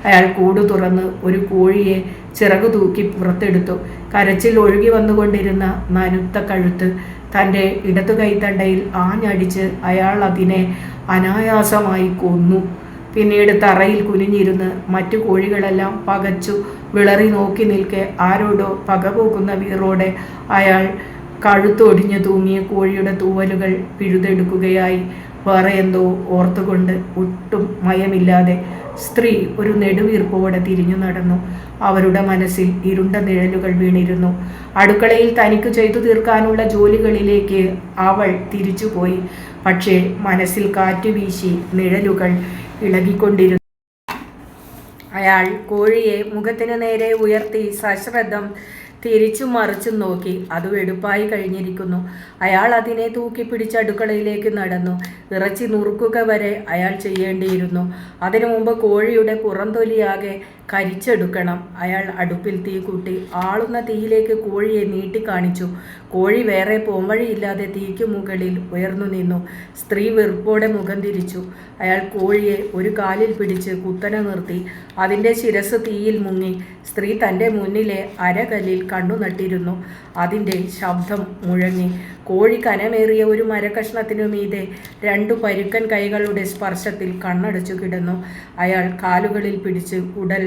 അയാൾ കൂട് തുറന്ന് ഒരു കോഴിയെ ചിറകു തൂക്കി പുറത്തെടുത്തു. കരച്ചിൽ ഒഴുകി വന്നുകൊണ്ടിരുന്ന നനുത്ത കഴുത്ത് തൻ്റെ ഇടതു കൈത്തണ്ടയിൽ ആഞ്ഞടിച്ച് അയാൾ അതിനെ അനായാസമായി കൊന്നു. പിന്നീട് തറയിൽ കുനിഞ്ഞിരുന്ന് മറ്റു കോഴികളെല്ലാം പകച്ചു വിളറി നോക്കി നിൽക്കെ ആരോടോ പകപോക്കുന്ന വീറോടെ അയാൾ കഴുത്തൊടിഞ്ഞു തൂങ്ങിയ കോഴിയുടെ തൂവലുകൾ പിഴുതെടുക്കുകയായി. വേറെ എന്തോ ഓർത്തുകൊണ്ട് ഒട്ടും മയമില്ലാതെ സ്ത്രീ ഒരു നെടുവീർപ്പോടെ തിരിഞ്ഞു നടന്നു. അവരുടെ മനസ്സിൽ ഇരുണ്ട നിഴലുകൾ വീണിരുന്നു. അടുക്കളയിൽ തനിക്ക് ചെയ്തു തീർക്കാനുള്ള ജോലികളിലേക്ക് അവൾ തിരിച്ചുപോയി. പക്ഷേ മനസ്സിൽ കാറ്റുവീശി നിഴലുകൾ ഇളകിക്കൊണ്ടിരുന്നു. അയാൾ കോഴിയെ മുഖത്തിന് നേരെ ഉയർത്തി സശ്രദ്ധം തിരിച്ചും മറിച്ചും നോക്കി. അത് വെടുപ്പായി കഴിഞ്ഞിരിക്കുന്നു. അയാൾ അതിനെ തൂക്കിപ്പിടിച്ച് അടുക്കളയിലേക്ക് നടന്നു. ഇറച്ചി നുറുക്കുക വരെ അയാൾ ചെയ്യേണ്ടിയിരുന്നു. അതിനു മുമ്പ് കോഴിയുടെ പുറംതൊലിയാകെ കരിച്ചെടുക്കണം. അയാൾ അടുപ്പിൽ തീ കൂട്ടി ആളുന്ന തീയിലേക്ക് കോഴിയെ നീട്ടിക്കാണിച്ചു. കോഴി വേറെ പോംവഴിയില്ലാതെ തീക്ക് മുകളിൽ ഉയർന്നു നിന്നു. സ്ത്രീ വെറുപ്പോടെ മുഖം തിരിച്ചു. അയാൾ കോഴിയെ ഒരു കാലിൽ പിടിച്ച് കുത്തനെ നിർത്തി. അതിൻ്റെ ശിരസ് തീയിൽ മുങ്ങി. സ്ത്രീ തൻ്റെ മുന്നിലെ അരകല്ലിൽ കണ്ണു നട്ടിരുന്നു. അതിൻ്റെ ശബ്ദം മുഴങ്ങി. കോഴി കനമേറിയ ഒരു മരക്കഷ്ണത്തിനു മീതെ രണ്ടു പരുക്കൻ കൈകളുടെ സ്പർശത്തിൽ കണ്ണടച്ചു കിടന്നു. അയാൾ കാലുകളിൽ പിടിച്ച് ഉടൽ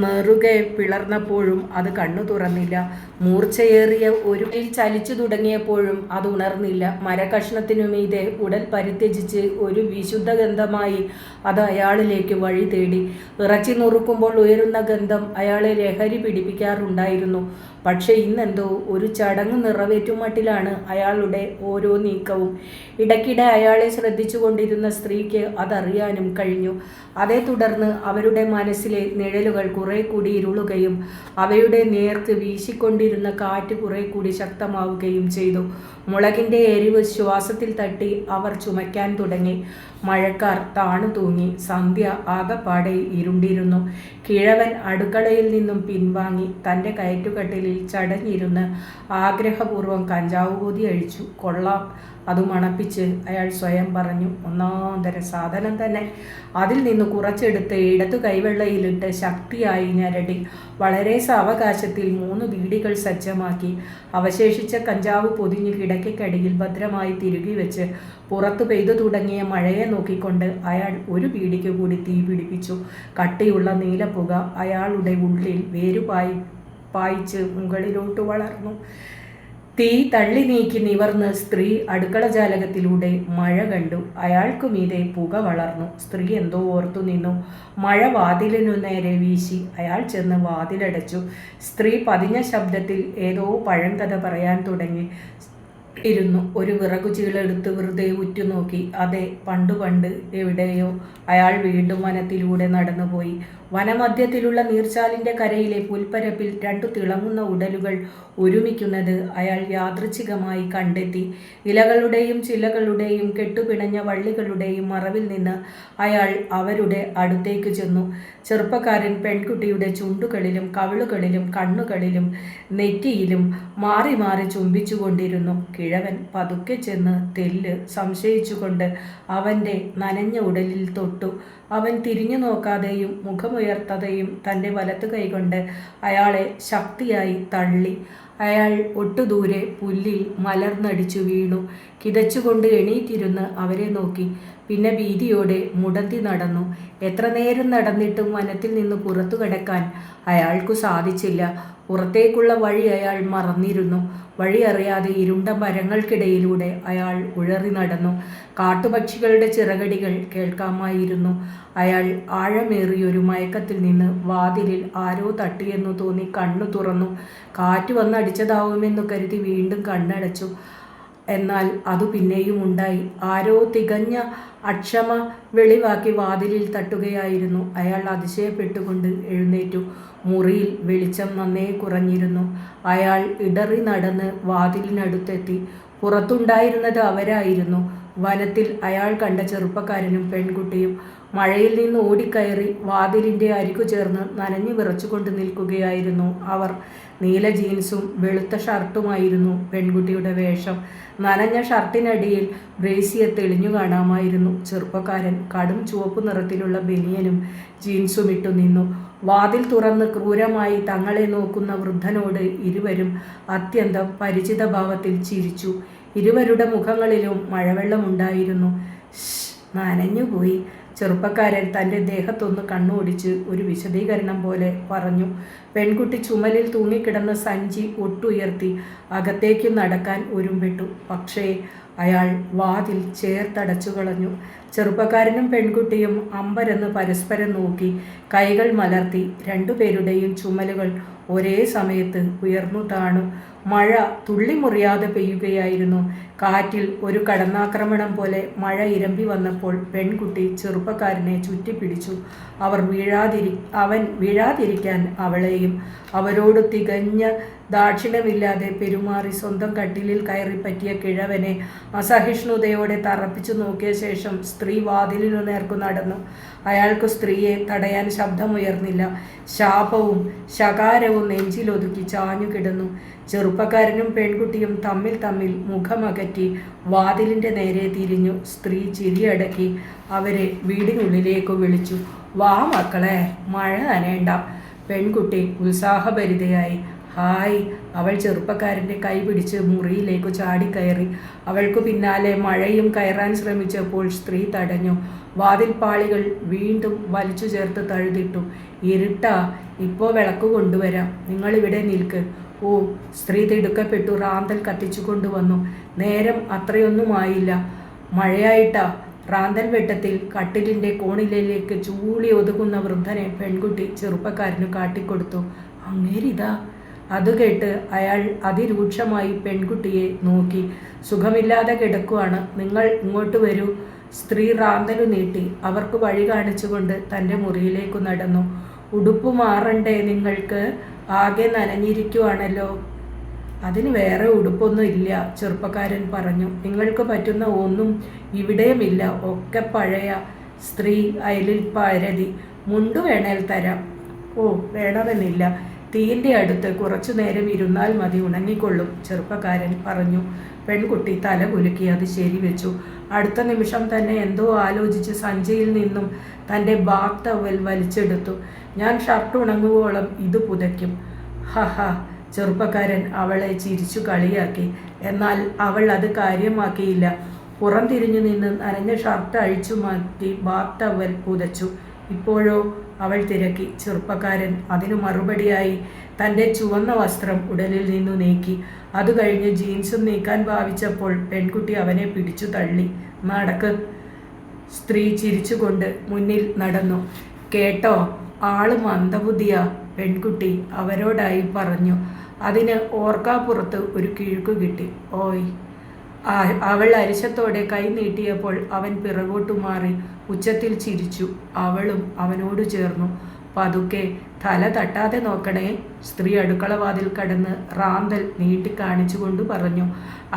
നെറുകെ പിളർന്നപ്പോഴും അത് കണ്ണു തുറന്നില്ല. മൂർച്ചയേറിയ ഒരു ചലിച്ചു തുടങ്ങിയപ്പോഴും അത് ഉണർന്നില്ല. മരകഷ്ണത്തിനു മീതെ ഉടൽ പരിത്യജിച്ച് ഒരു വിശുദ്ധ ഗന്ധമായി അത് അയാളിലേക്ക് വഴി തേടി. ഇറച്ചി നുറുക്കുമ്പോൾ ഉയരുന്ന ഗന്ധം അയാളെ ലഹരി പിടിപ്പിക്കാറുണ്ടായിരുന്നു. പക്ഷെ ഇന്നെന്തോ ഒരു ചടങ്ങ് നിറവേറ്റും മട്ടിലാണ് അയാളുടെ ഓരോ നീക്കവും. ഇടയ്ക്കിടെ അയാളെ ശ്രദ്ധിച്ചു കൊണ്ടിരുന്ന സ്ത്രീക്ക് അതറിയാനും കഴിഞ്ഞു. അതേ തുടർന്ന് അവരുടെ മനസ്സിലെ നിഴലുകൾ കുറെ കൂടി ഇരുളുകയും അവയുടെ നേർക്ക് വീശിക്കൊണ്ടിരുന്ന കാറ്റ് കുറെ കൂടി ശക്തമാവുകയും ചെയ്തു. മുളകിൻ്റെ എരിവ് ശ്വാസത്തിൽ തട്ടി അവർ ചുമയ്ക്കാൻ തുടങ്ങി. മഴക്കാർ താണു തൂങ്ങി. സന്ധ്യ ആകപ്പാടെ ഇരുണ്ടിരുന്നു. കിഴവൻ അടുക്കളയിൽ നിന്നും പിൻവാങ്ങി തൻ്റെ കയറ്റുകട്ടിലിൽ ചടഞ്ഞിരുന്ന് ആഗ്രഹപൂർവ്വം കഞ്ചാവ് പൊതി അഴിച്ചു. കൊള്ളാം, അത് മണപ്പിച്ച് അയാൾ സ്വയം പറഞ്ഞു. ഒന്നാന്തര സാധനം തന്നെ. അതിൽ നിന്ന് കുറച്ചെടുത്ത് ഇടതു കൈവെള്ളയിലിട്ട് ശക്തിയായി ഞരടി വളരെ സാവകാശത്തിൽ 3 ബീഡികൾ സജ്ജമാക്കി. അവശേഷിച്ച കഞ്ചാവ് പൊതിഞ്ഞ് കിടക്കയ്ക്കടിയിൽ ഭദ്രമായി തിരുകി വെച്ച് പുറത്തു പെയ്തു തുടങ്ങിയ മഴയെ നോക്കിക്കൊണ്ട് അയാൾ ഒരു ബീഡിക്ക് കൂടി തീ പിടിപ്പിച്ചു. കട്ടിയുള്ള നീലപ്പുക അയാളുടെ ഉള്ളിൽ പായിച്ച് മുകളിലോട്ട് വളർന്നു. തീ തള്ളി നീക്കി നിവർന്ന് സ്ത്രീ അടുക്കള ജാലകത്തിലൂടെ മഴ കണ്ടു. അയാൾക്കു മീതെ പുക വളർന്നു. സ്ത്രീ എന്തോ ഓർത്തു നിന്നു. മഴ വാതിലിനു നേരെ വീശി. അയാൾ ചെന്ന് വാതിലടച്ചു. സ്ത്രീ പതിഞ്ഞ ശബ്ദത്തിൽ ഏതോ പഴങ്കഥ പറയാൻ തുടങ്ങി ഇരുന്നു. ഒരു വിറകുചീളെടുത്ത് വെറുതെ ഉറ്റുനോക്കി. അതെ, പണ്ട് എവിടെയോ. അയാൾ വീണ്ടും വനത്തിലൂടെ നടന്നുപോയി. വനമധ്യത്തിലുള്ള നീർച്ചാലിൻ്റെ കരയിലെ പുൽപ്പരപ്പിൽ 2 തിളങ്ങുന്ന ഉടലുകൾ ഒരുമിക്കുന്നത് അയാൾ യാദൃച്ഛികമായി കണ്ടെത്തി. ഇലകളുടെയും ചില്ലകളുടെയും കെട്ടുപിണഞ്ഞ വള്ളികളുടെയും മറവിൽ നിന്ന് അയാൾ അവരുടെ അടുത്തേക്ക് ചെന്നു. ചെറുപ്പക്കാരൻ പെൺകുട്ടിയുടെ ചുണ്ടുകളിലും കവിളുകളിലും കണ്ണുകളിലും നെറ്റിയിലും മാറി മാറി ചുംബിച്ചുകൊണ്ടിരുന്നു. കിഴവൻ പതുക്കെ ചെന്ന് തെല്ല് സംശയിച്ചുകൊണ്ട് അവൻ്റെ നനഞ്ഞ ഉടലിൽ തൊട്ടു. അവൻ തിരിഞ്ഞു നോക്കാതെയും മുഖമുയർത്താതെയും തൻ്റെ വലത്തു കൈകൊണ്ട് അയാളെ ശക്തിയായി തള്ളി. അയാൾ ഒട്ടുദൂരെ പുല്ലിൽ മലർന്നടിച്ചു വീണു. കിതച്ചുകൊണ്ട് എണീറ്റിരുന്ന് അവരെ നോക്കി. പിന്നെ ഭീതിയോടെ മുടന്തി നടന്നു. എത്ര നേരം നടന്നിട്ടും വനത്തിൽ നിന്ന് പുറത്തു കടക്കാൻ അയാൾക്കു സാധിച്ചില്ല. പുറത്തേക്കുള്ള വഴി അയാൾ മറന്നിരുന്നു. വഴി അറിയാതെ ഇരുണ്ട മരങ്ങൾക്കിടയിലൂടെ അയാൾ ഉഴറി നടന്നു. കാട്ടുപക്ഷികളുടെ ചിറകടികൾ കേൾക്കാമായിരുന്നു. അയാൾ ആഴമേറിയൊരു മയക്കത്തിൽ നിന്ന് വാതിലിൽ ആരോ തട്ടിയെന്നു തോന്നി കണ്ണു തുറന്നു. കാറ്റ് വന്നടിച്ചതാവുമെന്നു കരുതി വീണ്ടും കണ്ണടച്ചു. എന്നാൽ അതു പിന്നെയും ഉണ്ടായി. ആരോ തികഞ്ഞ അക്ഷമ വെളിവാക്കി വാതിലിൽ തട്ടുകയായിരുന്നു. അയാൾ അതിശയപ്പെട്ടുകൊണ്ട് എഴുന്നേറ്റു. മുറിയിൽ വെളിച്ചം നന്നേ കുറഞ്ഞിരുന്നു. അയാൾ ഇടറി നടന്ന് വാതിലിനടുത്തെത്തി. പുറത്തുണ്ടായിരുന്നത് അവരായിരുന്നു. വനത്തിൽ അയാൾ കണ്ട ചെറുപ്പക്കാരനും പെൺകുട്ടിയും മഴയിൽ നിന്ന് ഓടിക്കയറി വാതിലിൻ്റെ അരികു ചേർന്ന് നനഞ്ഞു വിറച്ചുകൊണ്ട് നിൽക്കുകയായിരുന്നു അവർ. നീല ജീൻസും വെളുത്ത ഷർട്ടുമായിരുന്നു പെൺകുട്ടിയുടെ വേഷം. നനഞ്ഞ ഷർട്ടിനടിയിൽ ബ്രേസിയർ തെളിഞ്ഞു കാണാമായിരുന്നു. ചെറുപ്പക്കാരൻ കടും ചുവപ്പ് നിറത്തിലുള്ള ബനിയനും ജീൻസും ഇട്ടു നിന്നു. വാതിൽ തുറന്ന് ക്രൂരമായി തങ്ങളെ നോക്കുന്ന വൃദ്ധനോട് ഇരുവരും അത്യന്തം പരിചിത ഭാവത്തിൽ ചിരിച്ചു. ഇരുവരുടെ മുഖങ്ങളിലും മഴവെള്ളമുണ്ടായിരുന്നു. നനഞ്ഞുപോയി. ചെറുപ്പക്കാരൻ തൻ്റെ ദേഹത്തൊന്ന് കണ്ണോടിച്ച് ഒരു വിശദീകരണം പോലെ പറഞ്ഞു. പെൺകുട്ടി ചുമലിൽ തൂങ്ങിക്കിടന്ന സഞ്ചി ഒട്ടുയർത്തി അകത്തേക്ക് നടക്കാൻ ഒരുമ്പെട്ടു. പക്ഷേ അയാൾ വാതിൽ ചേർത്തടച്ചു കളഞ്ഞു. ചെറുപ്പക്കാരനും പെൺകുട്ടിയും അമ്പരന്ന് പരസ്പരം നോക്കി. കൈകൾ മലർത്തി. രണ്ടുപേരുടെയും ചുമലുകൾ ഒരേ സമയത്ത് ഉയർന്നു താണു. മഴ തുള്ളിമുറിയാതെ പെയ്യുകയായിരുന്നു. കാറ്റിൽ ഒരു കടന്നാക്രമണം പോലെ മഴ ഇരമ്പി വന്നപ്പോൾ പെൺകുട്ടി ചെറുപ്പക്കാരനെ ചുറ്റിപ്പിടിച്ചു. അവൻ വീഴാതിരിക്കാൻ അവളെയും അവരോട് തികഞ്ഞ ദാക്ഷിണ്യമില്ലാതെ പെരുമാറി സ്വന്തം കട്ടിലിൽ കയറിപ്പറ്റിയ കിഴവനെ അസഹിഷ്ണുതയോടെ തറപ്പിച്ചു നോക്കിയ ശേഷം സ്ത്രീ വാതിലിനു നേർക്കു നടന്നു. അയാൾക്ക് സ്ത്രീയെ തടയാൻ ശബ്ദമുയർന്നില്ല. ശാപവും ശകാരവും നെഞ്ചിലൊതുക്കി ചാഞ്ഞു കിടന്നു. ചെറുപ്പക്കാരനും പെൺകുട്ടിയും തമ്മിൽ മുഖമകറ്റി വാതിലിൻ്റെ നേരെ തിരിഞ്ഞു. സ്ത്രീ ചിരിയടക്കി അവരെ വീടിനുള്ളിലേക്ക് വിളിച്ചു. വാ മക്കളെ, മഴ നനേണ്ട. പെൺകുട്ടി ഉത്സാഹഭരിതയായി. ഹായ്. അവൾ ചെറുപ്പക്കാരൻ്റെ കൈ പിടിച്ച് മുറിയിലേക്ക് ചാടിക്കയറി. അവൾക്ക് പിന്നാലെ മഴയും കയറാൻ ശ്രമിച്ചപ്പോൾ സ്ത്രീ തടഞ്ഞു. വാതിൽപ്പാളികൾ വീണ്ടും വലിച്ചു ചേർത്ത് തഴുതിട്ടു. ഇരുട്ടാ, ഇപ്പോൾ വിളക്ക് കൊണ്ടുവരാം, നിങ്ങളിവിടെ നിൽക്ക്. ഓ, സ്ത്രീ തിടുക്കപ്പെട്ടു റാന്തൽ കത്തിച്ചു കൊണ്ടുവന്നു. നേരം അത്രയൊന്നുമായില്ല. മഴയായിട്ടാ. റാന്തൽ വെട്ടത്തിൽ കട്ടിലിൻ്റെ കോണിലേക്ക് ചൂളി ഒതുങ്ങുന്ന വൃദ്ധനെ പെൺകുട്ടി ചെറുപ്പക്കാരന് കാട്ടിക്കൊടുത്തു. അങ്ങേരിതാ. അതുകേട്ട് അയാൾ അതിരൂക്ഷമായി പെൺകുട്ടിയെ നോക്കി. സുഖമില്ലാതെ കിടക്കുവാണ്, നിങ്ങൾ ഇങ്ങോട്ട് വരൂ. സ്ത്രീ റാന്തലു നീട്ടി അവർക്ക് വഴി കാണിച്ചുകൊണ്ട് തൻ്റെ മുറിയിലേക്കു നടന്നു. ഉടുപ്പ് മാറണ്ടേ നിങ്ങൾക്ക്? ആകെ നനഞ്ഞിരിക്കുവാണല്ലോ. അതിന് വേറെ ഉടുപ്പൊന്നും ഇല്ല, ചെറുപ്പക്കാരൻ പറഞ്ഞു. നിങ്ങൾക്ക് പറ്റുന്ന ഒന്നും ഇവിടെയുമില്ല, ഒക്കെ പഴയ. സ്ത്രീ അയലിൽ പരതി. മുണ്ടു വേണേൽ തരാം. ഓ, വേണമെന്നില്ല. തീൻ്റെ അടുത്ത് കുറച്ചു നേരം ഇരുന്നാൽ മതി, ഉണങ്ങിക്കൊള്ളും, ചെറുപ്പക്കാരൻ പറഞ്ഞു. പെൺകുട്ടി തല കുലുക്കി അത് ശരിവെച്ചു. അടുത്ത നിമിഷം തന്നെ എന്തോ ആലോചിച്ച് സഞ്ചിയിൽ നിന്നും തൻ്റെ ബാത്ത് ടവൽ വലിച്ചെടുത്തു. ഞാൻ ഷർട്ട് ഉണങ്ങുവോളം ഇത് പുതയ്ക്കും. ഹഹ. ചെറുപ്പക്കാരൻ അവളെ ചിരിച്ചു കളിയാക്കി. എന്നാൽ അവൾ അത് കാര്യമാക്കിയില്ല. പുറംതിരിഞ്ഞു നിന്ന് നനഞ്ഞ ഷർട്ട് അഴിച്ചു മാറ്റി ബാത്ത് ടവൽ പുതച്ചു. ഇപ്പോഴോ? അവൾ തിരക്കി. ചെറുപ്പക്കാരൻ അതിനു മറുപടിയായി തൻ്റെ ചുവന്ന വസ്ത്രം ഉടലിൽ നിന്നു നീക്കി. അത് കഴിഞ്ഞ് ജീൻസും നീക്കാൻ ഭാവിച്ചപ്പോൾ പെൺകുട്ടി അവനെ പിടിച്ചു തള്ളി. നടക്ക്. സ്ത്രീ ചിരിച്ചുകൊണ്ട് മുന്നിൽ നടന്നു. കേട്ടോ, ആള് മന്ദബുദ്ധിയാ, പെൺകുട്ടി അവരോടായി പറഞ്ഞു. അതിന് ഓർക്കാപ്പുറത്ത് ഒരു കിഴുക്കു കിട്ടി. ഓയ്. അവൾ അരിശത്തോടെ കൈ നീട്ടിയപ്പോൾ അവൻ പിറകോട്ടു മാറി ഉച്ചത്തിൽ ചിരിച്ചു. അവളും അവനോട് ചേർന്നു. പതുക്കെ, തല തട്ടാതെ നോക്കണേ. സ്ത്രീ അടുക്കളവാതിൽ കടന്ന് റാന്തൽ നീട്ടി കാണിച്ചുകൊണ്ട് പറഞ്ഞു.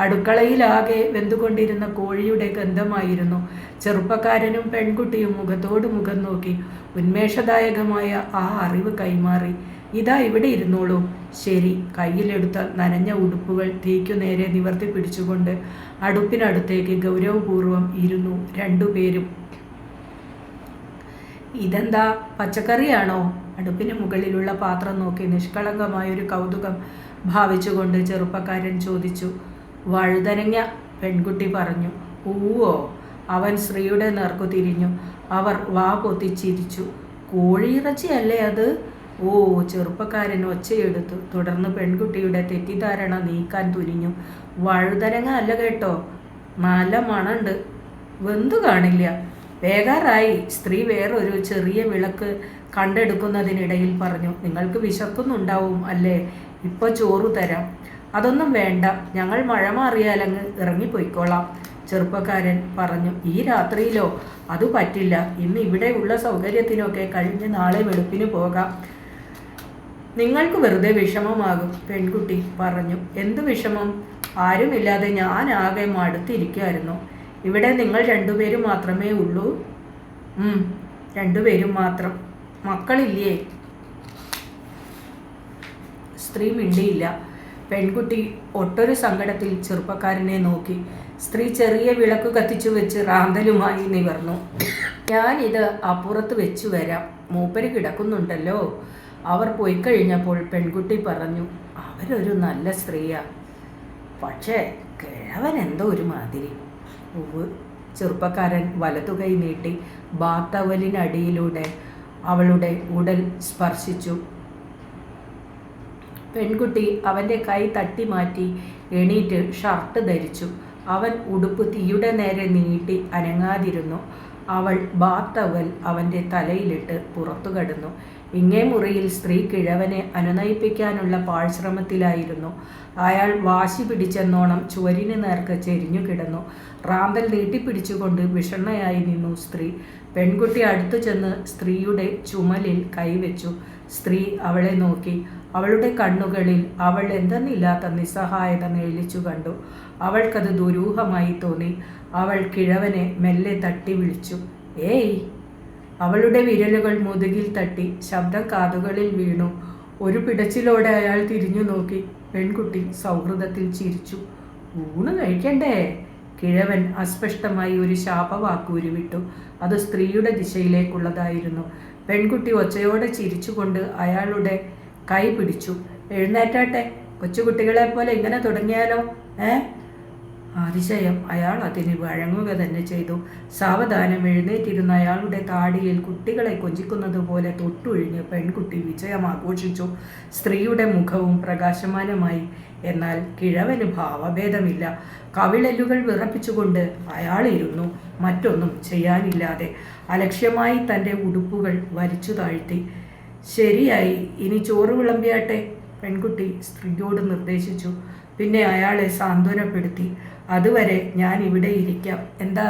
അടുക്കളയിലാകെ വെന്തുകൊണ്ടിരുന്ന കോഴിയുടെ ഗന്ധമായിരുന്നു. ചെറുപ്പക്കാരനും പെൺകുട്ടിയും മുഖത്തോട് മുഖം നോക്കി. ഉന്മേഷദായകമായ ആ അറിവ് കൈമാറി. ഇതാ ഇവിടെ ഇരുന്നോളൂ. ശരി. കയ്യിലെടുത്ത നനഞ്ഞ ഉടുപ്പുകൾ തീക്കു നേരെ നിവർത്തി പിടിച്ചുകൊണ്ട് അടുപ്പിനടുത്തേക്ക് ഗൗരവപൂർവ്വം ഇരുന്നു രണ്ടുപേരും. ഇതെന്താ, പച്ചക്കറിയാണോ? അടുപ്പിന് മുകളിലുള്ള പാത്രം നോക്കി നിഷ്കളങ്കമായൊരു കൗതുകം ഭാവിച്ചുകൊണ്ട് ചെറുപ്പക്കാരൻ ചോദിച്ചു. വഴുതനങ്ങ, പെൺകുട്ടി പറഞ്ഞു. ഊവോ, അവൻ സ്ത്രീയുടെ നേർക്കു തിരിഞ്ഞു. അവർ വാ പൊത്തിച്ചിരിച്ചു. കോഴിയിറച്ചിയല്ലേ അത്? ഓ, ചെറുപ്പക്കാരൻ ഒച്ചയെടുത്തു. തുടർന്ന് പെൺകുട്ടിയുടെ തെറ്റിദ്ധാരണ നീക്കാൻ തുനിഞ്ഞു. വഴുതനങ്ങ അല്ല കേട്ടോ, നല്ല മണുണ്ട്, വെന്തു കാണില്ല. വേഗാറായി. സ്ത്രീ വേറൊരു ചെറിയ വിളക്ക് കണ്ടെടുക്കുന്നതിനിടയിൽ പറഞ്ഞു. നിങ്ങൾക്ക് വിശക്കുന്നുണ്ടാവും അല്ലേ? ഇപ്പോൾ ചോറ് തരാം. അതൊന്നും വേണ്ട, ഞങ്ങൾ മഴ മാറിയാലങ്ങ് ഇറങ്ങിപ്പോയിക്കോളാം, ചെറുപ്പക്കാരൻ പറഞ്ഞു. ഈ രാത്രിയിലോ? അത് പറ്റില്ല. ഇന്ന് ഇവിടെ ഉള്ള സൗകര്യത്തിനൊക്കെ കഴിഞ്ഞ് നാളെ വെളുപ്പിന് പോകാം. നിങ്ങൾക്ക് വെറുതെ വിഷമമാകും, പെൺകുട്ടി പറഞ്ഞു. എന്ത് വിഷമം? ആരുമില്ലാതെ ഞാൻ ആകെ മടുത്തിരിക്കുമായിരുന്നു. ഇവിടെ നിങ്ങൾ രണ്ടുപേരും മാത്രമേ ഉള്ളൂ? രണ്ടുപേരും മാത്രം. മക്കളില്ലേ? സ്ത്രീ മിണ്ടിയില്ല. പെൺകുട്ടി ഒട്ടൊരു സങ്കടത്തിൽ ചെറുപ്പക്കാരനെ നോക്കി. സ്ത്രീ ചെറിയ വിളക്ക് കത്തിച്ചു വെച്ച് റാന്തലുമായി നിവർന്നു. ഞാനിത് അപ്പുറത്ത് വെച്ചു വരാം, മൂപ്പര് കിടക്കുന്നുണ്ടല്ലോ. അവർ പോയി കഴിഞ്ഞപ്പോൾ പെൺകുട്ടി പറഞ്ഞു. അവരൊരു നല്ല സ്ത്രീയാ, പക്ഷേ കിഴവൻ എന്തോ ഒരു മാതിരി. ചെറുപ്പക്കാരൻ വലതുകൈ നീട്ടി ബാത്തവലിനടിയിലൂടെ അവളുടെ ഉടൽ സ്പർശിച്ചു. പെൺകുട്ടി അവൻ്റെ കൈ തട്ടി മാറ്റി എണീറ്റ് ഷർട്ട് ധരിച്ചു. അവൻ ഉടുപ്പ് തീയുടെ നേരെ നീട്ടി അനങ്ങാതിരുന്നു. അവൾ ബാത്തവൽ അവൻ്റെ തലയിലിട്ട് പുറത്തു കടന്നു. ഇങ്ങേ മുറിയിൽ സ്ത്രീ കിഴവനെ അനുനയിപ്പിക്കാനുള്ള പാഴ്ശ്രമത്തിലായിരുന്നു. അയാൾ വാശി പിടിച്ചെന്നോണം ചുവരിന് നേർക്ക് ചെരിഞ്ഞു കിടന്നു. റാന്തൽ നീട്ടിപ്പിടിച്ചുകൊണ്ട് വിഷണ്ണയായി നിന്നു സ്ത്രീ. പെൺകുട്ടി അടുത്തു ചെന്ന് സ്ത്രീയുടെ ചുമലിൽ കൈവച്ചു. സ്ത്രീ അവളെ നോക്കി. അവളുടെ കണ്ണുകളിൽ അവൾ എന്തെന്നില്ലാത്ത നിസ്സഹായത നിഴലിച്ചു കണ്ടു. അവൾക്കത് ദുരൂഹമായി തോന്നി. അവൾ കിഴവനെ മെല്ലെ തട്ടി വിളിച്ചു. ഏയ്! അവളുടെ വിരലുകൾ മുതുകിൽ തട്ടി. ശബ്ദം കാതുകളിൽ വീണു. ഒരു പിടച്ചിലോടെ അയാൾ തിരിഞ്ഞു നോക്കി. പെൺകുട്ടി സൗഹൃദത്തിൽ ചിരിച്ചു. ഊണ് കഴിക്കണ്ടേ? കിഴവൻ അസ്പഷ്ടമായി ഒരു ശാപവാക്കൂരുവിട്ടു. അത് സ്ത്രീയുടെ ദിശയിലേക്കുള്ളതായിരുന്നു. പെൺകുട്ടി ഒച്ചയോടെ ചിരിച്ചുകൊണ്ട് അയാളുടെ കൈ പിടിച്ചു. എഴുന്നേറ്റാട്ടെ, കൊച്ചുകുട്ടികളെ പോലെ ഇങ്ങനെ തുടങ്ങിയാലോ? അതിശയം. അയാൾ അതിന് വഴങ്ങുക തന്നെ ചെയ്തു. സാവധാനം എഴുന്നേറ്റിരുന്ന അയാളുടെ താടിയിൽ കുട്ടികളെ കൊഞ്ചിക്കുന്നത് പോലെ തൊട്ടുഴിഞ്ഞ് പെൺകുട്ടി വിജയം ആഘോഷിച്ചു. സ്ത്രീയുടെ മുഖവും പ്രകാശമാനമായി. എന്നാൽ കിഴവന് ഭാവഭേദമില്ല. കവിളലുകൾ വിറപ്പിച്ചുകൊണ്ട് അയാളിരുന്നു, മറ്റൊന്നും ചെയ്യാനില്ലാതെ. അലക്ഷ്യമായി തൻ്റെ ഉടുപ്പുകൾ വലിച്ചു താഴ്ത്തി. ശരിയായി, ഇനി ചോറ് വിളമ്പിയാട്ടെ, പെൺകുട്ടി സ്ത്രീയോട് നിർദ്ദേശിച്ചു. പിന്നെ അയാളെ സാന്ത്വനപ്പെടുത്തി. അതുവരെ ഞാൻ ഇവിടെ ഇരിക്കാം, എന്താ?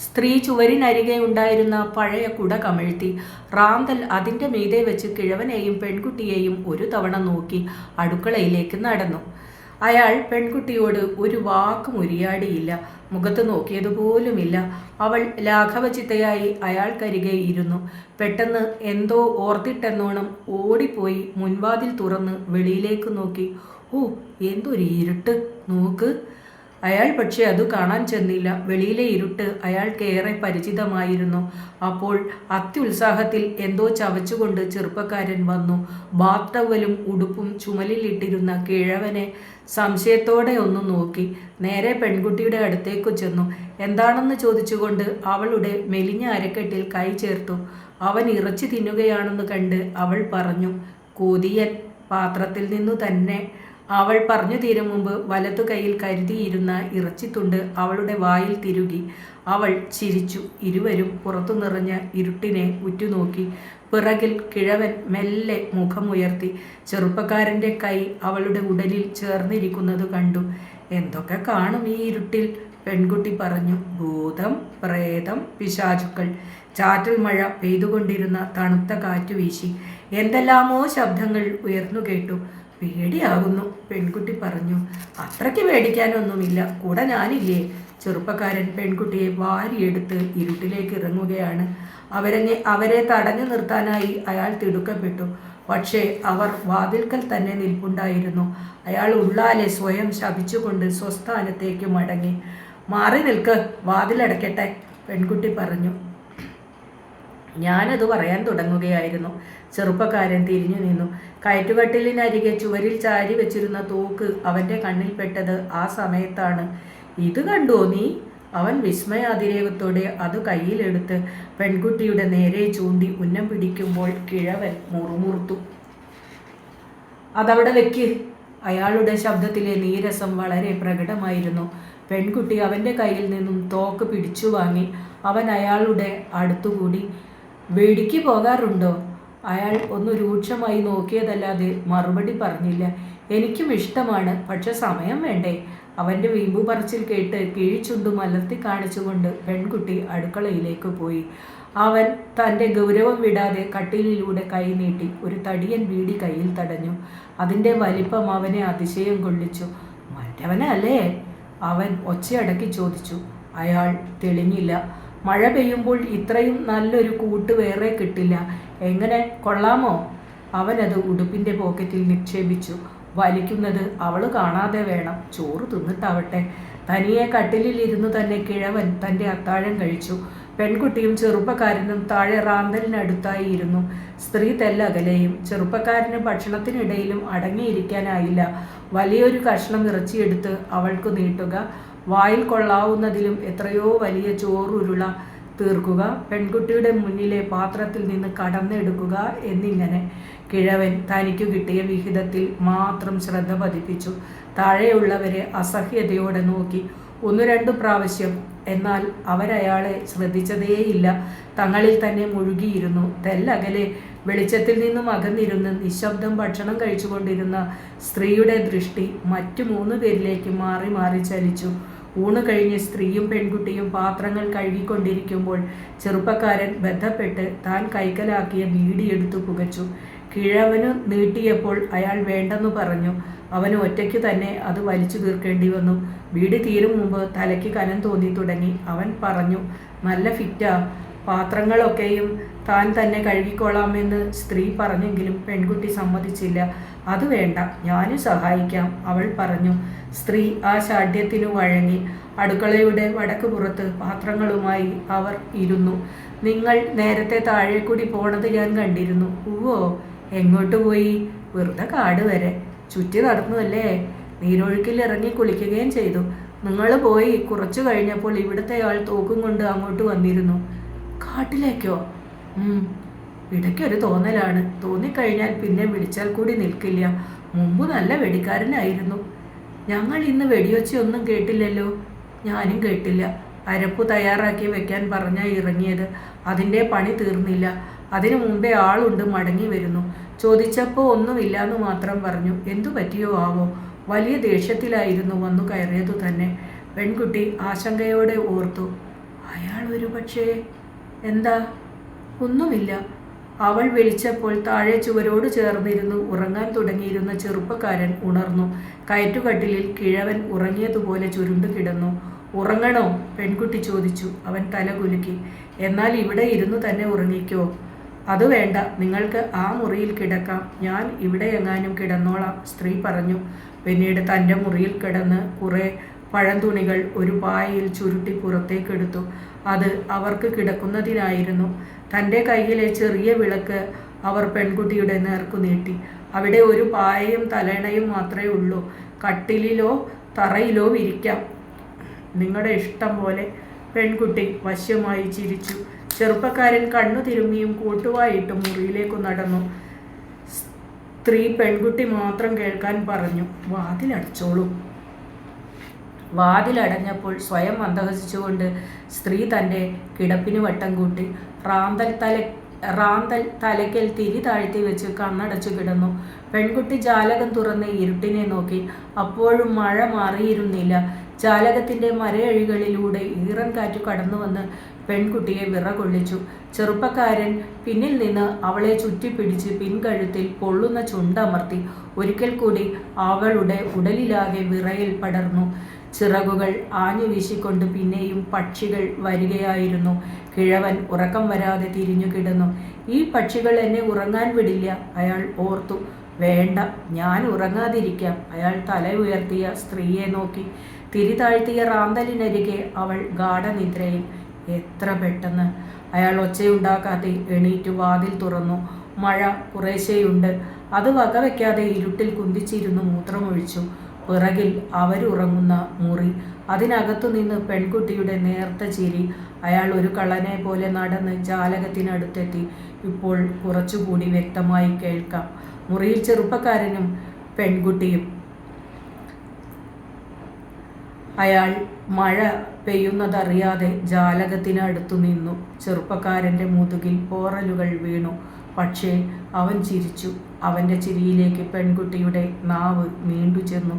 സ്ത്രീ ചുവരിനരികെ ഉണ്ടായിരുന്ന പഴയ കുട കമഴ്ത്തി. റാന്തൽ അതിൻ്റെ മീതെ വെച്ച് കിഴവനെയും പെൺകുട്ടിയെയും ഒരു തവണ നോക്കി അടുക്കളയിലേക്ക് നടന്നു. അയാൾ പെൺകുട്ടിയോട് ഒരു വാക്കും ഉരിയാടിയില്ല, മുഖത്ത് നോക്കിയതുപോലുമില്ല. അവൾ ലാഘവചിത്തയായി അയാൾക്കരികെ ഇരുന്നു. പെട്ടെന്ന് എന്തോ ഓർത്തിട്ടെന്നോണം ഓടിപ്പോയി മുൻവാതിൽ തുറന്ന് വെളിയിലേക്ക് നോക്കി. ഓ, എന്തൊരു ഇരുട്ട് നോക്ക്! അയാൾ പക്ഷെ അത് കാണാൻ ചെന്നില്ല. വെളിയിലെ ഇരുട്ട് അയാൾക്കേറെ പരിചിതമായിരുന്നു. അപ്പോൾ അത്യുത്സാഹത്തിൽ എന്തോ ചവച്ചുകൊണ്ട് ചെറുപ്പക്കാരൻ വന്നു. ബാത്ത് ഉടുപ്പും ചുമലിലിട്ടിരുന്ന കിഴവനെ സംശയത്തോടെ ഒന്ന് നോക്കി. നേരെ പെൺകുട്ടിയുടെ അടുത്തേക്കു ചെന്നു. എന്താണെന്ന് ചോദിച്ചുകൊണ്ട് അവളുടെ മെലിഞ്ഞ അരക്കെട്ടിൽ കൈ ചേർത്തു. അവൻ ഇറച്ചി തിന്നുകയാണെന്ന് കണ്ട് അവൾ പറഞ്ഞു. കൊതിയൻ. പാത്രത്തിൽ നിന്നു തന്നെ. അവൾ പറഞ്ഞു തീരും മുമ്പ് വലതു കൈയിൽ കരുതിയിരുന്ന ഇറച്ചിത്തുണ്ട് അവളുടെ വായിൽ തിരുകി. അവൾ ചിരിച്ചു. ഇരുവരും പുറത്തു നിറഞ്ഞ ഇരുട്ടിനെ ഉറ്റുനോക്കി. പിറകിൽ കിഴവൻ മെല്ലെ മുഖമുയർത്തി. ചെറുപ്പക്കാരൻ്റെ കൈ അവളുടെ ഉടലിൽ ചേർന്നിരിക്കുന്നത് കണ്ടു. എന്തൊക്കെ കാണും ഈ ഇരുട്ടിൽ, പെൺകുട്ടി പറഞ്ഞു. ഭൂതം, പ്രേതം, പിശാചുക്കൾ. ചാറ്റൽ മഴ പെയ്തുകൊണ്ടിരുന്ന തണുത്ത കാറ്റുവീശി. എന്തെല്ലാമോ ശബ്ദങ്ങൾ ഉയർന്നു കേട്ടു. പേടിയാകുന്നു, പെൺകുട്ടി പറഞ്ഞു. അത്രയ്ക്ക് പേടിക്കാനൊന്നുമില്ല, കൂടെ ഞാനില്ലേ? ചെറുപ്പക്കാരൻ പെൺകുട്ടിയെ വാരിയെടുത്ത് ഇരുട്ടിലേക്ക് ഇറങ്ങുകയാണ്. അവരെ തടഞ്ഞു നിർത്താനായി അയാൾ തിടുക്കപ്പെട്ടു. പക്ഷേ അവർ വാതിൽക്കൽ തന്നെ നിൽപ്പുണ്ടായിരുന്നു. അയാൾ ഉള്ളാലെ സ്വയം ശപിച്ചുകൊണ്ട് സ്വസ്ഥാനത്തേക്ക് മടങ്ങി. മാറി നിൽക്ക്, വാതിലടയ്ക്കട്ടെ, പെൺകുട്ടി പറഞ്ഞു. ഞാനത് പറയാൻ തുടങ്ങുകയായിരുന്നു. ചെറുപ്പക്കാരൻ തിരിഞ്ഞു നിന്നു. കയറ്റുകട്ടിലിനരികെ ചുവരിൽ ചാരി വെച്ചിരുന്ന തോക്ക് അവൻ്റെ കണ്ണിൽപ്പെട്ടത് ആ സമയത്താണ്. ഇത് കണ്ടോ നീ? അവൻ വിസ്മയാതിരേകത്തോടെ അത് കയ്യിലെടുത്ത് പെൺകുട്ടിയുടെ നേരെ ചൂണ്ടി ഉന്നം പിടിക്കുമ്പോൾ കിഴവൻ മുറുമുറുത്തു. അതവിടെ വെക്ക്. അയാളുടെ ശബ്ദത്തിലെ നീരസം വളരെ പ്രകടമായിരുന്നു. പെൺകുട്ടി അവൻ്റെ കയ്യിൽ നിന്നും തോക്ക് പിടിച്ചു വാങ്ങി. അവൻ അയാളുടെ അടുത്തുകൂടി. വെടിക്ക് പോകാറുണ്ടോ? അയാൾ ഒന്ന് രൂക്ഷമായി നോക്കിയതല്ലാതെ മറുപടി പറഞ്ഞില്ല. എനിക്കും ഇഷ്ടമാണ്, പക്ഷെ സമയം വേണ്ടേ? അവൻ്റെ വീമ്പു പറച്ചിൽ കേട്ട് കിഴിച്ചുണ്ടു മലർത്തി കാണിച്ചുകൊണ്ട് പെൺകുട്ടി അടുക്കളയിലേക്ക് പോയി. അവൻ തൻ്റെ ഗൗരവം വിടാതെ കട്ടിലിലൂടെ കൈ നീട്ടി ഒരു തടിയൻ ബീഡി കയ്യിൽ തടഞ്ഞു. അതിൻ്റെ വലിപ്പം അവനെ അതിശയം കൊള്ളിച്ചു. മറ്റവനല്ലേ? അവൻ ഒച്ചയടക്കി ചോദിച്ചു. അയാൾ തെളിഞ്ഞില്ല. മഴ പെയ്യുമ്പോൾ ഇത്രയും നല്ലൊരു കൂട്ട് വേറെ കിട്ടില്ല. എങ്ങനെ, കൊള്ളാമോ? അവനത് ഉടുപ്പിൻ്റെ പോക്കറ്റിൽ നിക്ഷേപിച്ചു. വലിക്കുന്നത് അവൾ കാണാതെ വേണം. ചോറ് തിന്നിട്ടാവട്ടെ. തനിയെ കട്ടിലിൽ ഇരുന്നു തന്നെ കിഴവൻ തൻ്റെ അത്താഴം കഴിച്ചു. പെൺകുട്ടിയും ചെറുപ്പക്കാരനും താഴെ റാന്തലിനടുത്തായി ഇരുന്നു. സ്ത്രീ തെല്ലകലെയും. ചെറുപ്പക്കാരന് ഭക്ഷണത്തിനിടയിലും അടങ്ങിയിരിക്കാനായില്ല. വലിയൊരു കഷ്ണം ഇറച്ചിയെടുത്ത് അവൾക്ക് നീട്ടുക, വായിൽ കൊള്ളാവുന്നതിലും എത്രയോ വലിയ ചോറുരുള തീർക്കുക, പെൺകുട്ടിയുടെ മുന്നിലെ പാത്രത്തിൽ നിന്ന് കടന്നെടുക്കുക എന്നിങ്ങനെ. കിഴവൻ തനിക്കു കിട്ടിയ വിഹിതത്തിൽ മാത്രം ശ്രദ്ധ പതിപ്പിച്ചു. താഴെയുള്ളവരെ അസഹ്യതയോടെ നോക്കി. 1-2 പ്രാവശ്യം. എന്നാൽ അവരയാളെ ശ്രദ്ധിച്ചതേയില്ല. തങ്ങളിൽ തന്നെ മുഴുകിയിരുന്നു. തെല്ലകലെ വെളിച്ചത്തിൽ നിന്നും അകന്നിരുന്ന് നിശബ്ദം ഭക്ഷണം കഴിച്ചുകൊണ്ടിരുന്ന സ്ത്രീയുടെ ദൃഷ്ടി മറ്റു 3 പേരിലേക്ക് മാറി മാറി ചലിച്ചു. ഊണ് കഴിഞ്ഞ് സ്ത്രീയും പെൺകുട്ടിയും പാത്രങ്ങൾ കഴുകിക്കൊണ്ടിരിക്കുമ്പോൾ ചെറുപ്പക്കാരൻ ബന്ധപ്പെട്ട് താൻ കൈക്കലാക്കിയ ബീഡിയെടുത്തു പുകച്ചു. കിഴവനു നീട്ടിയപ്പോൾ അയാൾ വേണ്ടെന്നു പറഞ്ഞു. അവന് ഒറ്റയ്ക്ക് തന്നെ അത് വലിച്ചു തീർക്കേണ്ടി വന്നു. ബീഡി തീരും മുമ്പ് തലയ്ക്ക് കനം തോന്നി തുടങ്ങി. അവൻ പറഞ്ഞു, നല്ല ഫിറ്റാ. പാത്രങ്ങളൊക്കെയും താൻ തന്നെ കഴുകിക്കൊള്ളാമെന്ന് സ്ത്രീ പറഞ്ഞെങ്കിലും പെൺകുട്ടി സമ്മതിച്ചില്ല. അത് വേണ്ട, ഞാനും സഹായിക്കാം, അവൾ പറഞ്ഞു. സ്ത്രീ ആ ശാഠ്യത്തിനു വഴങ്ങി. അടുക്കളയുടെ വടക്ക് പുറത്ത് പാത്രങ്ങളുമായി അവർ ഇരുന്നു. നിങ്ങൾ നേരത്തെ താഴെക്കൂടി പോണത് ഞാൻ കണ്ടിരുന്നു. ഉവ്വോ, എങ്ങോട്ട് പോയി? വെറുതെ കാട് വരെ ചുറ്റി നടന്നുവല്ലേ? നീരൊഴുക്കിൽ ഇറങ്ങി കുളിക്കുകയും ചെയ്തു. നിങ്ങൾ പോയി കുറച്ചു കഴിഞ്ഞപ്പോൾ ഇവിടുത്തെ ആൾ തോക്കും കൊണ്ട് അങ്ങോട്ട് വന്നിരുന്നു. കാട്ടിലേക്കോ? ഇടയ്ക്കൊരു തോന്നലാണ്. തോന്നിക്കഴിഞ്ഞാൽ പിന്നെ വിളിച്ചാൽ കൂടി നിൽക്കില്ല. മുമ്പ് നല്ല വെടിക്കാരനായിരുന്നു. ഞങ്ങൾ ഇന്ന് വെടിയൊച്ചയൊന്നും കേട്ടില്ലല്ലോ. ഞാനും കേട്ടില്ല. അരപ്പു തയ്യാറാക്കി വെക്കാൻ പറഞ്ഞാൽ ഇറങ്ങിയത്. അതിൻ്റെ പണി തീർന്നില്ല. അതിനു മുമ്പേ ആളുണ്ട്, മടങ്ങി വരുന്നു. ചോദിച്ചപ്പോൾ ഒന്നുമില്ലാന്ന് മാത്രം പറഞ്ഞു. എന്തു പറ്റിയോ ആവോ? വലിയ ദേഷ്യത്തിലായിരുന്നു വന്നു കയറിയതു തന്നെ. പെൺകുട്ടി ആശങ്കയോടെ ഓർത്തു. അയാൾ ഒരു പക്ഷേ. എന്താ? ഒന്നുമില്ല. അവൾ വിളിച്ചപ്പോൾ താഴെ ചുവരോട് ചേർന്നിരുന്നു ഉറങ്ങാൻ തുടങ്ങിയിരുന്ന ചെറുപ്പക്കാരൻ ഉണർന്നു. കയറ്റുകട്ടിലിൽ കിഴവൻ ഉറങ്ങിയതുപോലെ ചുരുണ്ടു കിടന്നു. ഉറങ്ങണോ? പെൺകുട്ടി ചോദിച്ചു. അവൻ തല കുലുക്കി. എന്നാൽ ഇവിടെ ഇരുന്നു തന്നെ ഉറങ്ങിക്കോ? അത് വേണ്ട, നിങ്ങൾക്ക് ആ മുറിയിൽ കിടക്കാം. ഞാൻ ഇവിടെ എങ്ങാനും കിടന്നോളാം, സ്ത്രീ പറഞ്ഞു. പിന്നീട് തൻ്റെ മുറിയിൽ കിടന്ന് കുറേ പഴംതുണികൾ ഒരു പായയിൽ ചുരുട്ടി പുറത്തേക്കെടുത്തു. അത് അവർക്ക് കിടക്കുന്നതിനായിരുന്നു. തൻ്റെ കയ്യിലെ ചെറിയ വിളക്ക് അവർ പെൺകുട്ടിയുടെ നേർക്കു നീട്ടി. അവിടെ ഒരു പായയും തലേണയും മാത്രമേ ഉള്ളൂ. കട്ടിലിലോ തറയിലോ വിരിക്കാം, നിങ്ങളുടെ ഇഷ്ടം പോലെ. പെൺകുട്ടി വശ്യമായി ചിരിച്ചു. ചെറുപ്പക്കാരൻ കണ്ണു തിരുമ്മിയും കൂട്ടുവായിട്ടും മുറിയിലേക്കു നടന്നു. സ്ത്രീ പെൺകുട്ടി മാത്രം കേൾക്കാൻ പറഞ്ഞു, വാതിലടച്ചോളൂ. വാതിലടഞ്ഞപ്പോൾ സ്വയം മന്ദഹസിച്ചുകൊണ്ട് സ്ത്രീ തൻ്റെ കിടപ്പിന് വട്ടം കൂട്ടി. റാന്തൽ തലയ്ക്കൽ തിരി താഴ്ത്തി വെച്ച് കണ്ണടച്ചു കിടന്നു. പെൺകുട്ടി ജാലകം തുറന്ന് ഇരുട്ടിനെ നോക്കി. അപ്പോഴും മഴ മാറിയിരുന്നില്ല. ജാലകത്തിൻ്റെ മരയഴികളിലൂടെ ഈറൻ കാറ്റു കടന്നുവന്ന് പെൺകുട്ടിയെ വിറകൊള്ളിച്ചു. ചെറുപ്പക്കാരൻ പിന്നിൽ നിന്ന് അവളെ ചുറ്റിപ്പിടിച്ച് പിൻകഴുത്തിൽ പൊള്ളുന്ന ചുണ്ടമർത്തി. ഒരിക്കൽ കൂടി അവളുടെ ഉടലിലാകെ വിറയൽ പടർന്നു. ചിറകുകൾ ആഞ്ഞു വീശിക്കൊണ്ട് പിന്നെയും പക്ഷികൾ വരികയായിരുന്നു. കിഴവൻ ഉറക്കം വരാതെ തിരിഞ്ഞു കിടന്നു. ഈ പക്ഷികൾ എന്നെ ഉറങ്ങാൻ വിടില്ല, അയാൾ ഓർത്തു. വേണ്ട, ഞാൻ ഉറങ്ങാതിരിക്കാം. അയാൾ തല ഉയർത്തിയ സ്ത്രീയെ നോക്കി. തിരി താഴ്ത്തിയ റാന്തലിനരികെ അവൾ ഗാഠനിദ്രയിൽ. എത്ര പെട്ടെന്ന്! അയാൾ ഒച്ചയുണ്ടാക്കാതെ എണീറ്റു വാതിൽ തുറന്നു. മഴ കുറേശ്ശെയുണ്ട്. അത് വകവയ്ക്കാതെ ഇരുട്ടിൽ കുന്തിച്ചിരുന്നു മൂത്രമൊഴിച്ചു. പിറകിൽ അവരുറങ്ങുന്ന മുറി, അതിനകത്തു നിന്ന് പെൺകുട്ടിയുടെ നേർത്ത ചിരി. അയാൾ ഒരു കള്ളനെ പോലെ നടന്ന് ജാലകത്തിനടുത്തെത്തി. ഇപ്പോൾ കുറച്ചുകൂടി വ്യക്തമായി കേൾക്കാം. മുറിയിൽ ചെറുപ്പക്കാരനും പെൺകുട്ടിയും. അയാൾ മഴ പെയ്യുന്നതറിയാതെ ജാലകത്തിനടുത്തു നിന്നു. ചെറുപ്പക്കാരൻ്റെ മുതുകിൽ പോറലുകൾ വീണു. പക്ഷേ അവൻ ചിരിച്ചു. അവൻ്റെ ചിരിയിലേക്ക് പെൺകുട്ടിയുടെ നാവ് നീണ്ടു ചെന്നു.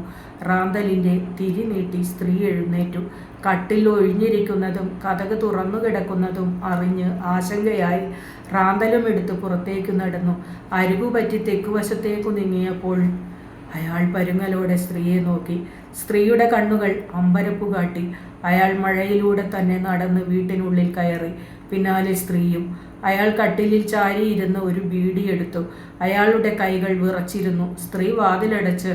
റാന്തലിൻ്റെ തിരി നീട്ടി സ്ത്രീ എഴുന്നേറ്റു. കട്ടിൽ ഒഴിഞ്ഞിരിക്കുന്നതും കതക് തുറന്നു കിടക്കുന്നതും അറിഞ്ഞ് ആശങ്കയായി റാന്തലും എടുത്ത് പുറത്തേക്ക് നടന്നു. അരികുപറ്റി തെക്കുവശത്തേക്കു നീങ്ങിയപ്പോൾ അയാൾ പരുങ്ങലോടെ സ്ത്രീയെ നോക്കി. സ്ത്രീയുടെ കണ്ണുകൾ അമ്പരപ്പു കാട്ടി. അയാൾ മഴയിലൂടെ തന്നെ നടന്ന് വീട്ടിനുള്ളിൽ കയറി. പിന്നാലെ സ്ത്രീയും. അയാൾ കട്ടിലിൽ ചാരിയിരുന്ന് ഒരു ബീഡി എടുത്തു. അയാളുടെ കൈകൾ വിറച്ചിരുന്നു. സ്ത്രീ വാതിലടച്ച്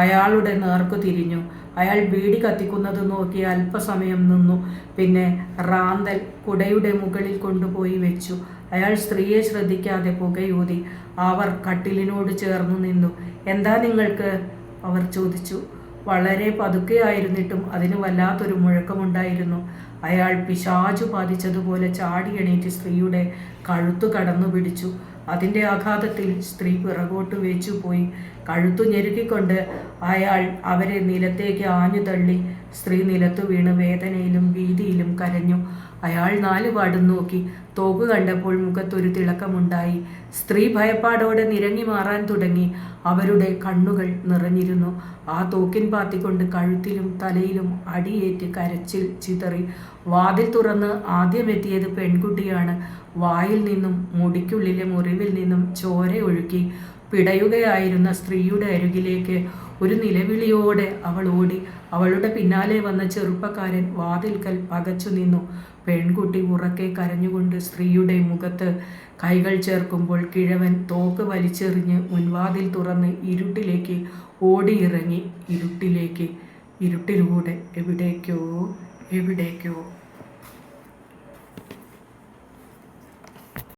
അയാളുടെ നേർക്കു തിരിഞ്ഞു. അയാൾ ബീഡി കത്തിക്കുന്നത് നോക്കി അല്പസമയം നിന്നു. പിന്നെ റാന്തൽ കുടയുടെ മുകളിൽ കൊണ്ടുപോയി വെച്ചു. അയാൾ സ്ത്രീയെ ശ്രദ്ധിക്കാതെ പുകയൂതി. അവർ കട്ടിലിനോട് ചേർന്നു നിന്നു. "എന്താ നിങ്ങൾക്ക്?" അവർ ചോദിച്ചു. വളരെ പതുക്കെയായിരുന്നിട്ടും അതിന് വല്ലാത്തൊരു മുഴക്കമുണ്ടായിരുന്നു. അയാൾ പിശാചു ബാധിച്ചതുപോലെ ചാടി എണീറ്റ് സ്ത്രീയുടെ കഴുത്തു കടന്നു പിടിച്ചു. അതിൻ്റെ ആഘാതത്തിൽ സ്ത്രീ പിറകോട്ട് വേച്ചുപോയി. കഴുത്തു ഞെരുക്കിക്കൊണ്ട് അയാൾ അവരെ നിലത്തേക്ക് ആഞ്ഞു തള്ളി. സ്ത്രീ നിലത്തു വീണ് വേദനയിലും ഭീതിയിലും കരഞ്ഞു. അയാൾ നാലുപാടും നോക്കി. തോക്ക് കണ്ടപ്പോൾ മുഖത്തൊരു തിളക്കമുണ്ടായി. സ്ത്രീ ഭയപ്പാടോടെ നിരങ്ങി മാറാൻ തുടങ്ങി. അവരുടെ കണ്ണുകൾ നിറഞ്ഞിരുന്നു. ആ തോക്കിൻ പാത്തിക്കൊണ്ട് കഴുത്തിലും തലയിലും അടിയേറ്റ് കരച്ചിൽ ചിതറി. വാതിൽ തുറന്ന് ആദ്യമെത്തിയത് പെൺകുട്ടിയാണ്. വായിൽ നിന്നും മുടിക്കുള്ളിലെ മുറിവിൽ നിന്നും ചോര ഒഴുക്കി. പിടയുകയായിരുന്ന സ്ത്രീയുടെ അരികിലേക്ക് ഒരു നിലവിളിയോടെ അവൾ ഓടി. അവളുടെ പിന്നാലെ വന്ന ചെറുപ്പക്കാരൻ വാതിൽക്കൽ പകച്ചു നിന്നു. പെൺകുട്ടി ഉറക്കെ കരഞ്ഞുകൊണ്ട് സ്ത്രീയുടെ മുഖത്ത് കൈകൾ ചേർക്കുമ്പോൾ കിഴവൻ തോക്ക് വലിച്ചെറിഞ്ഞ് മുൻവാതിൽ തുറന്ന് ഇരുട്ടിലേക്ക് ഓടിയിറങ്ങി. ഇരുട്ടിലൂടെ എവിടേക്കോ.